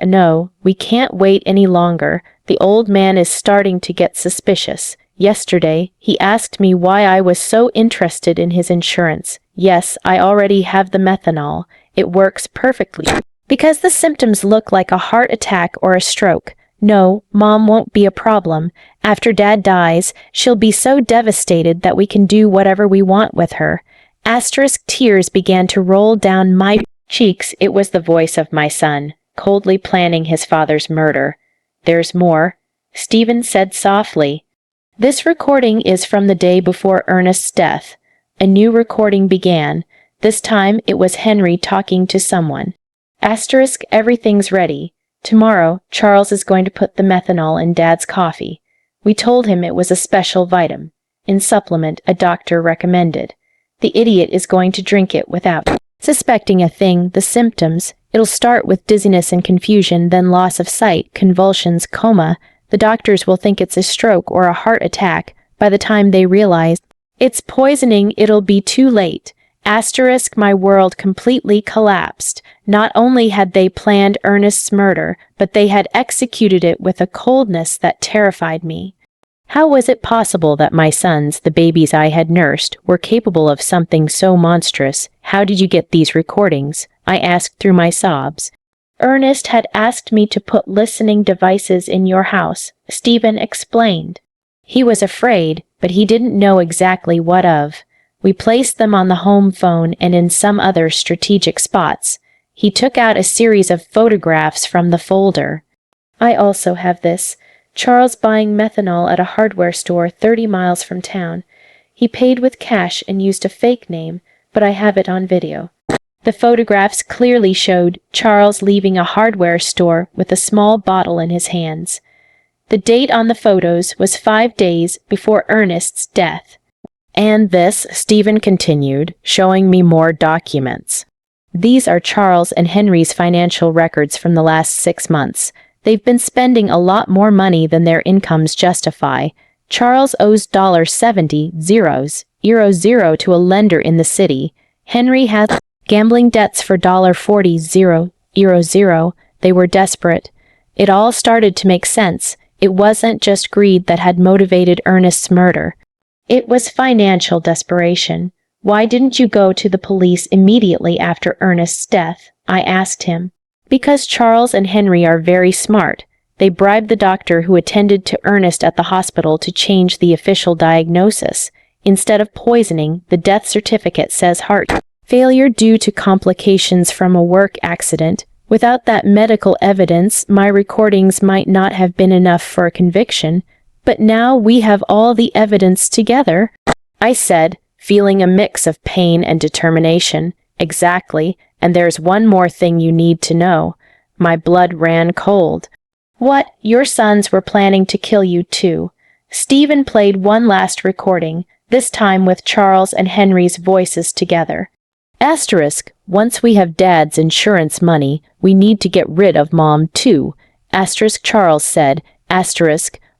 No, we can't wait any longer. The old man is starting to get suspicious. Yesterday, he asked me why I was so interested in his insurance. Yes, I already have the methanol. It works perfectly. Because the symptoms look like a heart attack or a stroke. No, Mom won't be a problem. After Dad dies, she'll be so devastated that we can do whatever we want with her. Tears began to roll down my cheeks. It was the voice of my son, coldly planning his father's murder. There's more, Stephen said softly. This recording is from the day before Ernest's death. A new recording began. This time it was Henry talking to someone. Everything's ready. Tomorrow, Charles is going to put the methanol in Dad's coffee. We told him it was a special vitamin, in supplement a doctor recommended. The idiot is going to drink it without suspecting a thing. The symptoms, it'll start with dizziness and confusion, then loss of sight, convulsions, coma. The doctors will think it's a stroke or a heart attack. By the time they realize it's poisoning, it'll be too late. My world completely collapsed. Not only had they planned Ernest's murder, but they had executed it with a coldness that terrified me. How was it possible that my sons, the babies I had nursed, were capable of something so monstrous? How did you get these recordings? I asked through my sobs. Ernest had asked me to put listening devices in your house, Stephen explained. He was afraid, but he didn't know exactly what of. We placed them on the home phone and in some other strategic spots. He took out a series of photographs from the folder. I also have this. Charles buying methanol at a hardware store 30 miles from town. He paid with cash and used a fake name, but I have it on video. The photographs clearly showed Charles leaving a hardware store with a small bottle in his hands. The date on the photos was 5 days before Ernest's death. And this, Stephen continued, showing me more documents. These are Charles and Henry's financial records from the last 6 months. They've been spending a lot more money than their incomes justify. Charles owes $70,000 to a lender in the city. Henry has gambling debts for $40,000. They were desperate. It all started to make sense. It wasn't just greed that had motivated Ernest's murder. It was financial desperation. Why didn't you go to the police immediately after Ernest's death? I asked him. Because Charles and Henry are very smart. They bribed the doctor who attended to Ernest at the hospital to change the official diagnosis. Instead of poisoning, the death certificate says heart failure due to complications from a work accident. Without that medical evidence, my recordings might not have been enough for a conviction. But now we have all the evidence together, I said, feeling a mix of pain and determination. Exactly, and there's one more thing you need to know. My blood ran cold. What? Your sons were planning to kill you too. Stephen played one last recording, this time with Charles and Henry's voices together. Once we have Dad's insurance money, we need to get rid of Mom too. Charles said,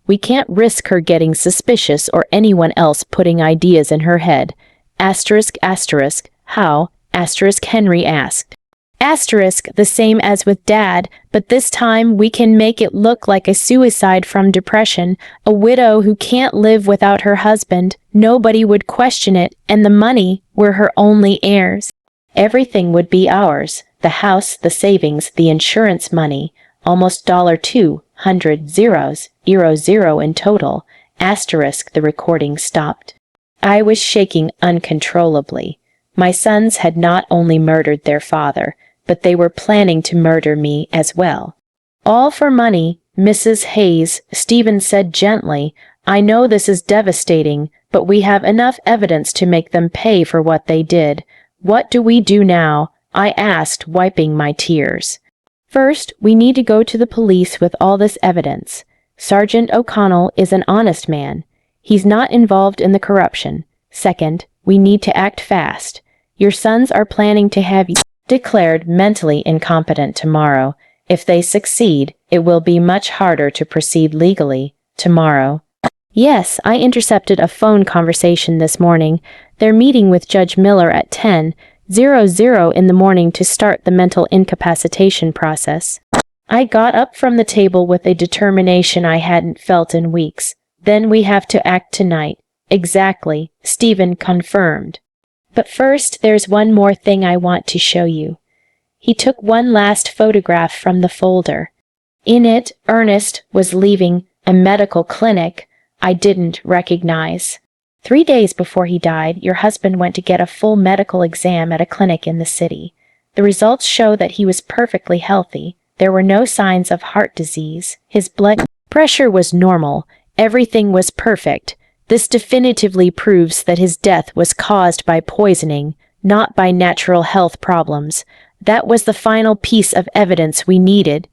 we can't risk her getting suspicious or anyone else putting ideas in her head. How? Henry asked. The same as with Dad, but this time we can make it look like a suicide from depression, a widow who can't live without her husband. Nobody would question it, and the money, we're her only heirs. Everything would be ours, the house, the savings, the insurance money, almost $200 in total. The recording stopped. I was shaking uncontrollably. My sons had not only murdered their father, but they were planning to murder me as well. All for money, Mrs. Hayes, Stephen said gently. I know this is devastating, but we have enough evidence to make them pay for what they did. What do we do now? I asked, wiping my tears. First, we need to go to the police with all this evidence. Sergeant O'Connell is an honest man. He's not involved in the corruption. Second, we need to act fast. Your sons are planning to have you declared mentally incompetent tomorrow. If they succeed, it will be much harder to proceed legally tomorrow. Yes, I intercepted a phone conversation this morning. They're meeting with Judge Miller at 10:00 in the morning to start the mental incapacitation process. I got up from the table with a determination I hadn't felt in weeks. Then we have to act tonight. Exactly, Stephen confirmed. But first, there's one more thing I want to show you. He took one last photograph from the folder. In it, Ernest was leaving a medical clinic I didn't recognize. 3 days before he died, your husband went to get a full medical exam at a clinic in the city. The results show that he was perfectly healthy. There were no signs of heart disease. His blood pressure was normal. Everything was perfect. This definitively proves that his death was caused by poisoning, not by natural health problems. That was the final piece of evidence we needed.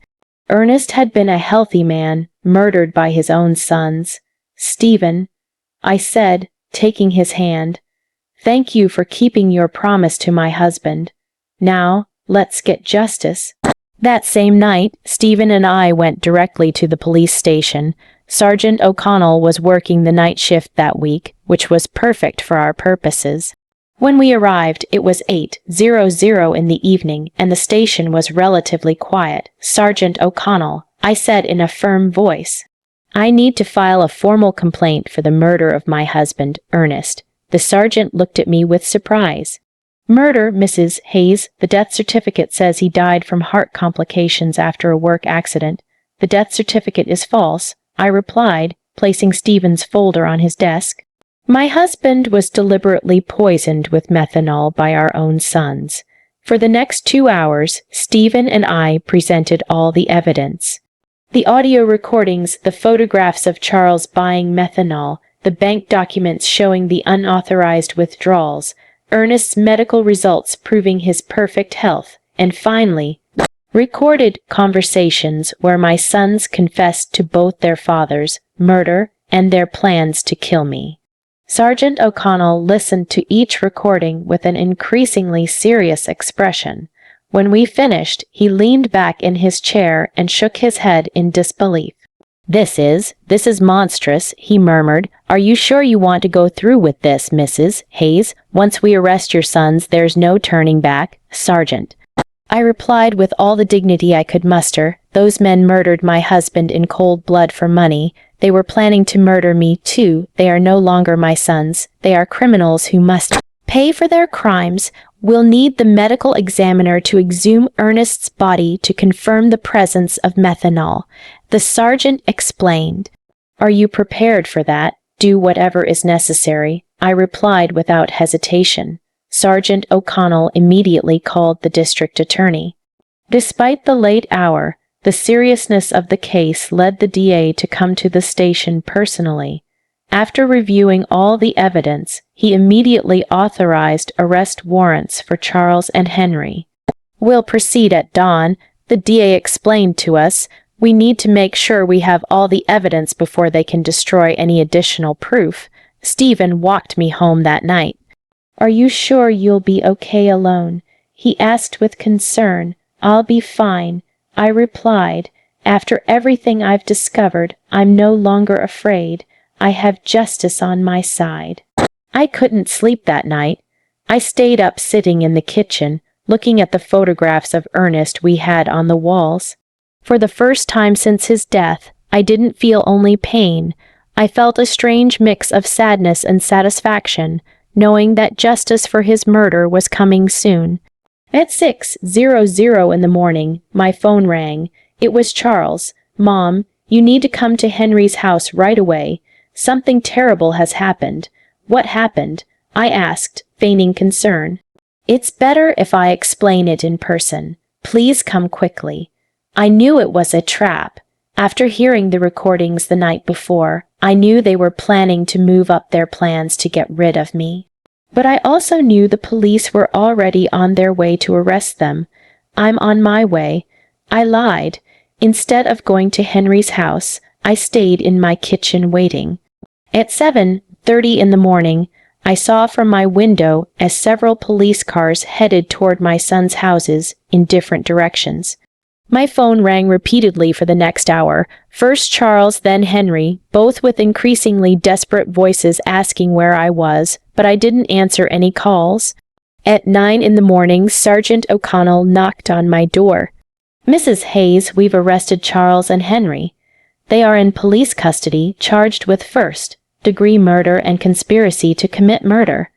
Ernest had been a healthy man, murdered by his own sons. Stephen, I said, taking his hand, thank you for keeping your promise to my husband. Now, let's get justice. That same night, Stephen and I went directly to the police station. Sergeant O'Connell was working the night shift that week, which was perfect for our purposes. When we arrived, it was 8:00 in the evening, and the station was relatively quiet. Sergeant O'Connell, I said in a firm voice, I need to file a formal complaint for the murder of my husband, Ernest. The sergeant looked at me with surprise. Murder, Mrs. Hayes. The death certificate says he died from heart complications after a work accident. The death certificate is false, I replied, placing Stephen's folder on his desk. My husband was deliberately poisoned with methanol by our own sons. For the next 2 hours, Stephen and I presented all the evidence. The audio recordings, the photographs of Charles buying methanol, the bank documents showing the unauthorized withdrawals, Ernest's medical results proving his perfect health, and finally, recorded conversations where my sons confessed to both their father's murder and their plans to kill me. Sergeant O'Connell listened to each recording with an increasingly serious expression. When we finished, he leaned back in his chair and shook his head in disbelief. This is monstrous, he murmured. Are you sure you want to go through with this, Mrs. Hayes? Once we arrest your sons, there's no turning back, Sergeant. I replied with all the dignity I could muster. Those men murdered my husband in cold blood for money. They were planning to murder me, too. They are no longer my sons. They are criminals who must pay for their crimes. We'll need the medical examiner to exhume Ernest's body to confirm the presence of methanol. The sergeant explained. Are you prepared for that? Do whatever is necessary, I replied without hesitation. Sergeant O'Connell immediately called the district attorney. Despite the late hour, the seriousness of the case led the DA to come to the station personally. After reviewing all the evidence, he immediately authorized arrest warrants for Charles and Henry. We'll proceed at dawn, the DA explained to us. We need to make sure we have all the evidence before they can destroy any additional proof. Stephen walked me home that night. Are you sure you'll be okay alone? He asked with concern. I'll be fine, I replied. After everything I've discovered, I'm no longer afraid. I have justice on my side. I couldn't sleep that night. I stayed up sitting in the kitchen, looking at the photographs of Ernest we had on the walls. For the first time since his death, I didn't feel only pain. I felt a strange mix of sadness and satisfaction, knowing that justice for his murder was coming soon. At 6:00 in the morning, my phone rang. It was Charles. Mom, you need to come to Henry's house right away. Something terrible has happened. What happened? I asked, feigning concern. It's better if I explain it in person. Please come quickly. I knew it was a trap. After hearing the recordings the night before, I knew they were planning to move up their plans to get rid of me. But I also knew the police were already on their way to arrest them. I'm on my way. I lied. Instead of going to Henry's house, I stayed in my kitchen waiting. At 7:30 in the morning, I saw from my window as several police cars headed toward my son's houses in different directions. My phone rang repeatedly for the next hour, first Charles, then Henry, both with increasingly desperate voices asking where I was, but I didn't answer any calls. At 9 in the morning, Sergeant O'Connell knocked on my door. "Mrs. Hayes, we've arrested Charles and Henry. They are in police custody, charged with first-degree murder and conspiracy to commit murder."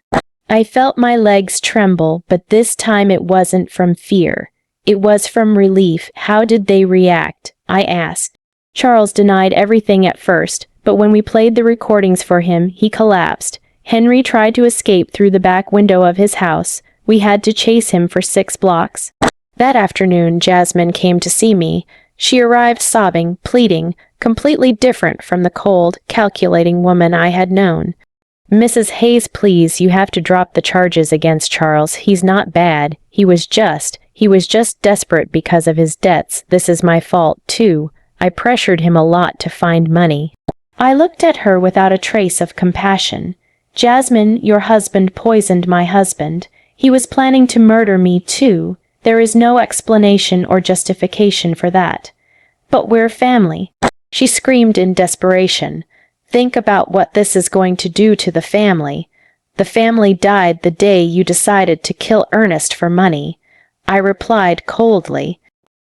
I felt my legs tremble, but this time it wasn't from fear. It was from relief. How did they react? I asked. Charles denied everything at first, but when we played the recordings for him, he collapsed. Henry tried to escape through the back window of his house. We had to chase him for 6 blocks. That afternoon, Jasmine came to see me. She arrived sobbing, pleading, completely different from the cold, calculating woman I had known. "Mrs. Hayes, please, you have to drop the charges against Charles. He's not bad. He was just desperate because of his debts. This is my fault, too. I pressured him a lot to find money." I looked at her without a trace of compassion. "Jasmine, your husband poisoned my husband. He was planning to murder me, too. There is no explanation or justification for that. But we're family." She screamed in desperation. "Think about what this is going to do to the family. The family died the day you decided to kill Ernest for money." I replied coldly,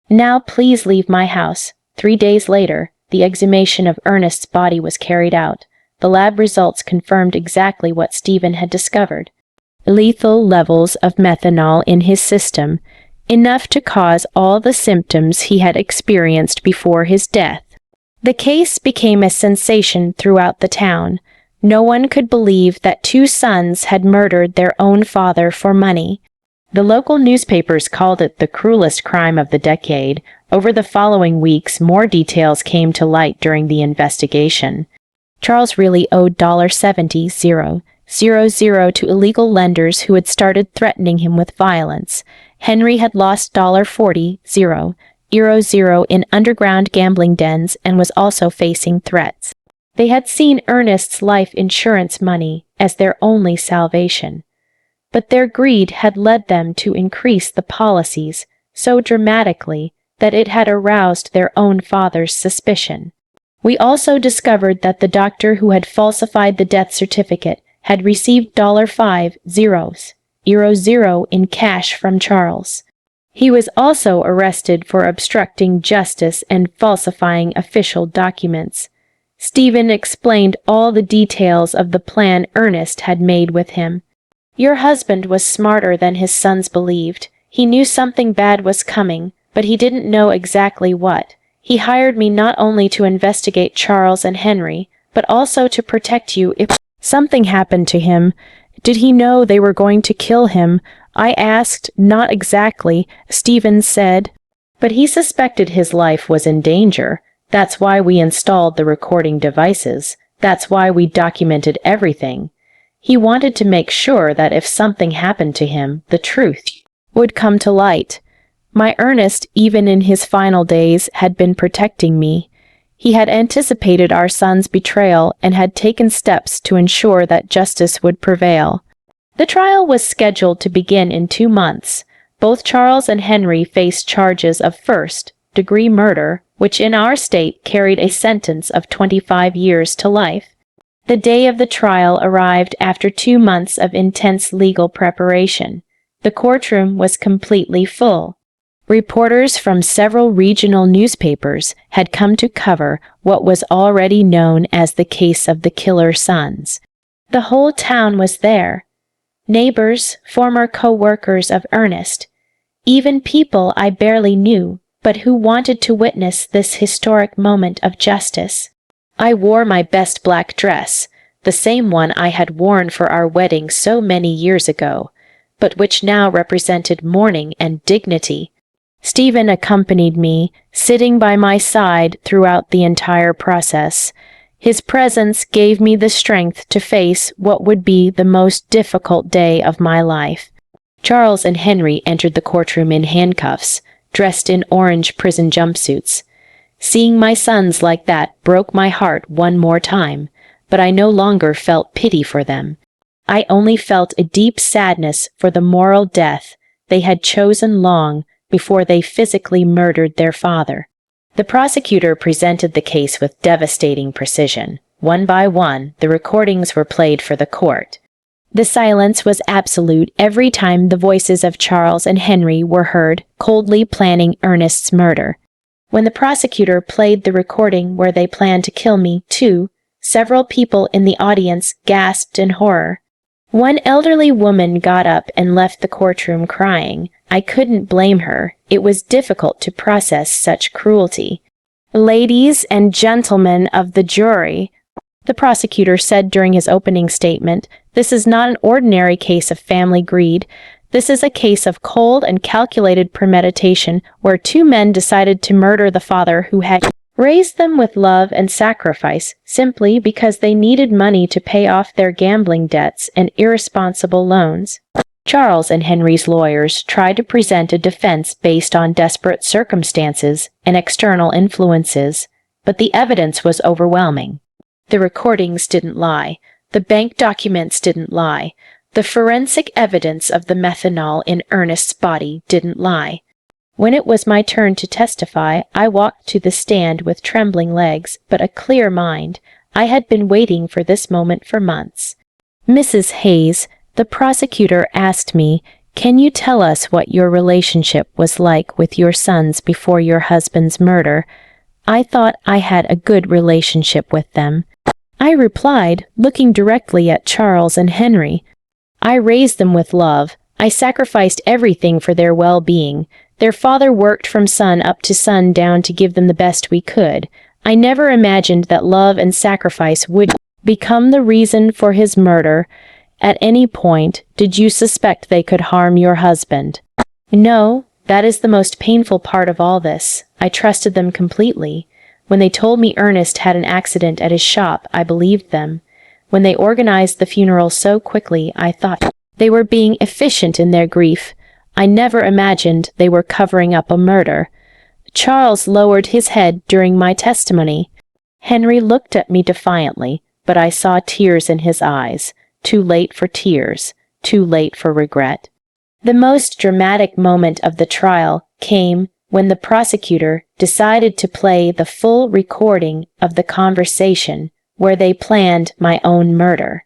"Now please leave my house." 3 days later, the exhumation of Ernest's body was carried out. The lab results confirmed exactly what Stephen had discovered. Lethal levels of methanol in his system, enough to cause all the symptoms he had experienced before his death. The case became a sensation throughout the town. No one could believe that 2 sons had murdered their own father for money. The local newspapers called it the cruelest crime of the decade. Over the following weeks, more details came to light during the investigation. Charles really owed $70,000 to illegal lenders who had started threatening him with violence. Henry had lost $40,000 in underground gambling dens and was also facing threats. They had seen Ernest's life insurance money as their only salvation. But their greed had led them to increase the policies so dramatically that it had aroused their own father's suspicion. We also discovered that the doctor who had falsified the death certificate had received $5,000 in cash from Charles. He was also arrested for obstructing justice and falsifying official documents. Stephen explained all the details of the plan Ernest had made with him. "Your husband was smarter than his sons believed. He knew something bad was coming, but he didn't know exactly what. He hired me not only to investigate Charles and Henry, but also to protect you if something happened to him." "Did he know they were going to kill him?" I asked. "Not exactly," Stephen said. "But he suspected his life was in danger. That's why we installed the recording devices. That's why we documented everything. He wanted to make sure that if something happened to him, the truth would come to light. My Ernest, even in his final days, had been protecting me. He had anticipated our son's betrayal and had taken steps to ensure that justice would prevail." The trial was scheduled to begin in 2 months. Both Charles and Henry faced charges of first-degree murder, which in our state carried a sentence of 25 years to life. The day of the trial arrived after 2 months of intense legal preparation. The courtroom was completely full. Reporters from several regional newspapers had come to cover what was already known as the case of the killer sons. The whole town was there. Neighbors, former co-workers of Ernest, even people I barely knew, but who wanted to witness this historic moment of justice. I wore my best black dress, the same one I had worn for our wedding so many years ago, but which now represented mourning and dignity. Stephen accompanied me, sitting by my side throughout the entire process. His presence gave me the strength to face what would be the most difficult day of my life. Charles and Henry entered the courtroom in handcuffs, dressed in orange prison jumpsuits. Seeing my sons like that broke my heart one more time, but I no longer felt pity for them. I only felt a deep sadness for the moral death they had chosen long before they physically murdered their father. The prosecutor presented the case with devastating precision. One by one, the recordings were played for the court. The silence was absolute every time the voices of Charles and Henry were heard, coldly planning Ernest's murder. When the prosecutor played the recording where they planned to kill me, too, several people in the audience gasped in horror. One elderly woman got up and left the courtroom crying. I couldn't blame her. It was difficult to process such cruelty. "Ladies and gentlemen of the jury," the prosecutor said during his opening statement, "this is not an ordinary case of family greed. This is a case of cold and calculated premeditation where two men decided to murder the father who had raised them with love and sacrifice simply because they needed money to pay off their gambling debts and irresponsible loans." Charles and Henry's lawyers tried to present a defense based on desperate circumstances and external influences, but the evidence was overwhelming. The recordings didn't lie. The bank documents didn't lie. The forensic evidence of the methanol in Ernest's body didn't lie. When it was my turn to testify, I walked to the stand with trembling legs, but a clear mind. I had been waiting for this moment for months. "Mrs. Hayes," the prosecutor asked me, "can you tell us what your relationship was like with your sons before your husband's murder?" I thought I had a good relationship with them. I replied, looking directly at Charles and Henry. "I raised them with love. I sacrificed everything for their well-being. Their father worked from sun up to sundown to give them the best we could. I never imagined that love and sacrifice would become the reason for his murder. At any point, did you suspect they could harm your husband?" "No, that is the most painful part of all this. I trusted them completely. When they told me Ernest had an accident at his shop, I believed them. When they organized the funeral so quickly, I thought they were being efficient in their grief. I never imagined they were covering up a murder." Charles lowered his head during my testimony. Henry looked at me defiantly, but I saw tears in his eyes. Too late for tears, too late for regret. The most dramatic moment of the trial came when the prosecutor decided to play the full recording of the conversation where they planned my own murder.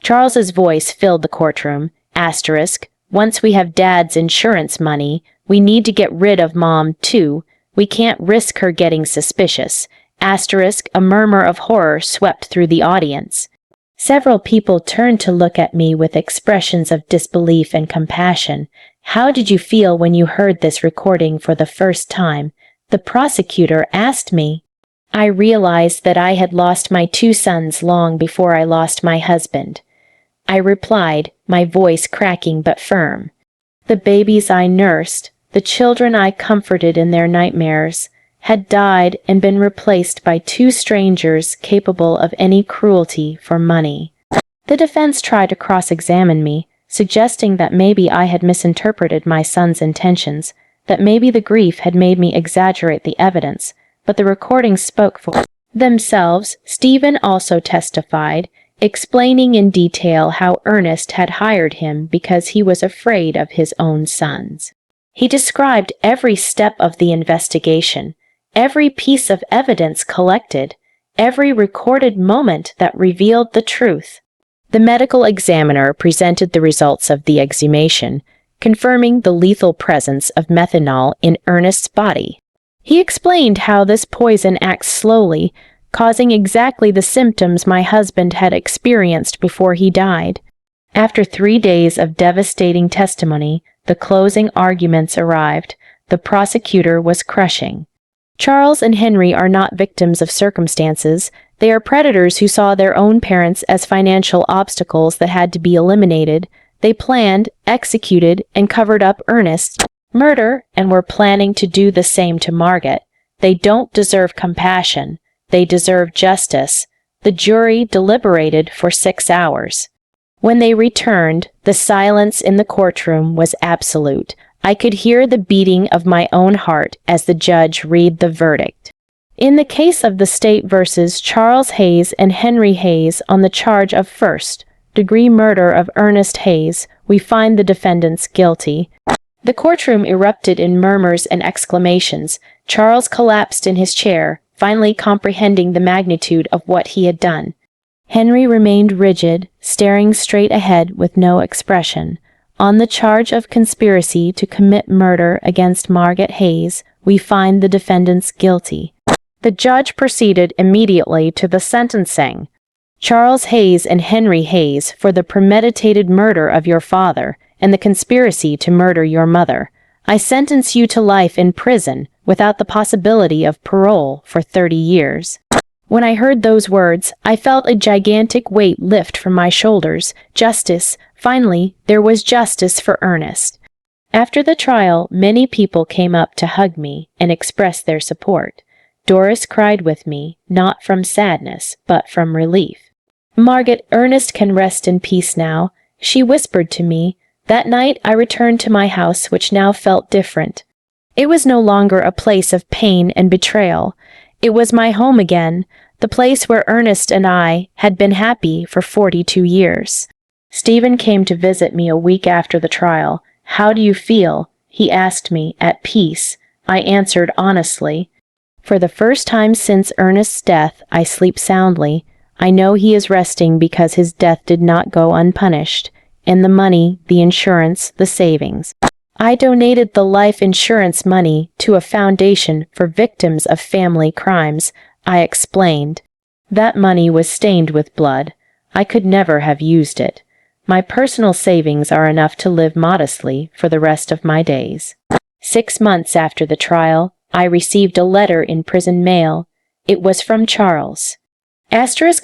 Charles's voice filled the courtroom. Asterisk, "Once we have Dad's insurance money, we need to get rid of Mom, too. We can't risk her getting suspicious." Asterisk, a murmur of horror swept through the audience. Several people turned to look at me with expressions of disbelief and compassion. "How did you feel when you heard this recording for the first time?" the prosecutor asked me. I realized that I had lost my two sons long before I lost my husband. I replied, my voice cracking but firm. "The babies I nursed, the children I comforted in their nightmares, had died and been replaced by two strangers capable of any cruelty for money." The defense tried to cross-examine me, suggesting that maybe I had misinterpreted my son's intentions, that maybe the grief had made me exaggerate the evidence, but the recordings spoke for themselves. Stephen also testified, explaining in detail how Ernest had hired him because he was afraid of his own sons. He described every step of the investigation, every piece of evidence collected, every recorded moment that revealed the truth. The medical examiner presented the results of the exhumation, confirming the lethal presence of methanol in Ernest's body. He explained how this poison acts slowly, causing exactly the symptoms my husband had experienced before he died. After 3 days of devastating testimony, the closing arguments arrived. The prosecutor was crushing. Charles and Henry are not victims of circumstances. They are predators who saw their own parents as financial obstacles that had to be eliminated. They planned, executed, and covered up Ernest's murder and were planning to do the same to Margaret. They don't deserve compassion. They deserve justice. The jury deliberated for 6 hours. When they returned, the silence in the courtroom was absolute. I could hear the beating of my own heart as the judge read the verdict. In the case of the state versus Charles Hayes and Henry Hayes on the charge of first-degree murder of Ernest Hayes, we find the defendants guilty. The courtroom erupted in murmurs and exclamations. Charles collapsed in his chair, finally comprehending the magnitude of what he had done. Henry remained rigid, staring straight ahead with no expression. On the charge of conspiracy to commit murder against Margaret Hayes, we find the defendants guilty. The judge proceeded immediately to the sentencing. Charles Hayes and Henry Hayes for the premeditated murder of your father and the conspiracy to murder your mother. I sentence you to life in prison without the possibility of parole for 30 years. When I heard those words, I felt a gigantic weight lift from my shoulders. Justice. Finally, there was justice for Ernest. After the trial, many people came up to hug me and express their support. Doris cried with me, not from sadness, but from relief. Margaret, Ernest can rest in peace now, she whispered to me. That night I returned to my house, which now felt different. It was no longer a place of pain and betrayal. It was my home again, the place where Ernest and I had been happy for 42 years. Stephen came to visit me a week after the trial. How do you feel? He asked me. At peace. I answered honestly. For the first time since Ernest's death, I sleep soundly. I know he is resting because his death did not go unpunished. And the money, the insurance, the savings. I donated the life insurance money to a foundation for victims of family crimes, I explained. That money was stained with blood. I could never have used it. My personal savings are enough to live modestly for the rest of my days. 6 months after the trial, I received a letter in prison mail. It was from Charles.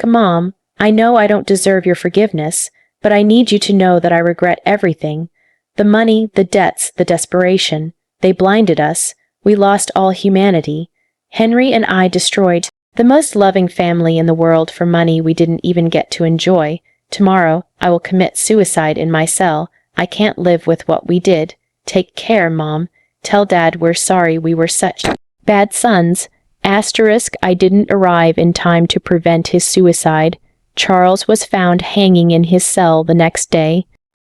Mom, I know I don't deserve your forgiveness, but I need you to know that I regret everything. The money, the debts, the desperation. They blinded us. We lost all humanity. Henry and I destroyed the most loving family in the world for money we didn't even get to enjoy. Tomorrow, I will commit suicide in my cell. I can't live with what we did. Take care, Mom. Tell Dad we're sorry we were such bad sons. I didn't arrive in time to prevent his suicide. Charles was found hanging in his cell the next day.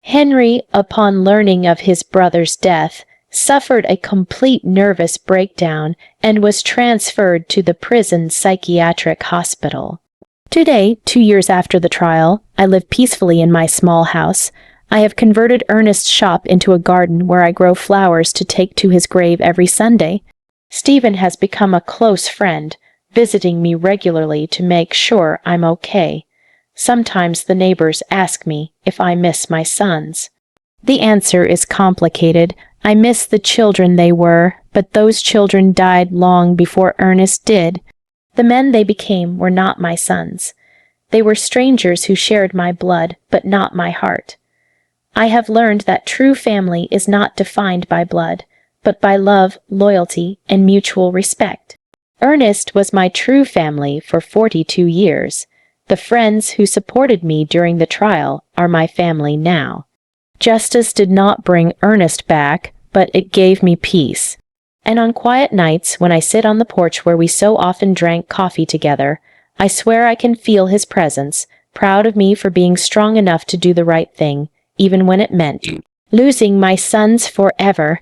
Henry, upon learning of his brother's death, suffered a complete nervous breakdown and was transferred to the prison psychiatric hospital. Today, 2 years after the trial, I live peacefully in my small house. I have converted Ernest's shop into a garden where I grow flowers to take to his grave every Sunday. Stephen has become a close friend, visiting me regularly to make sure I'm okay. Sometimes the neighbors ask me if I miss my sons. The answer is complicated. I miss the children they were, but those children died long before Ernest did. The men they became were not my sons. They were strangers who shared my blood, but not my heart. I have learned that true family is not defined by blood, but by love, loyalty, and mutual respect. Ernest was my true family for 42 years. The friends who supported me during the trial are my family now. Justice did not bring Ernest back, but it gave me peace. And on quiet nights, when I sit on the porch where we so often drank coffee together, I swear I can feel his presence, proud of me for being strong enough to do the right thing, even when it meant losing my sons forever.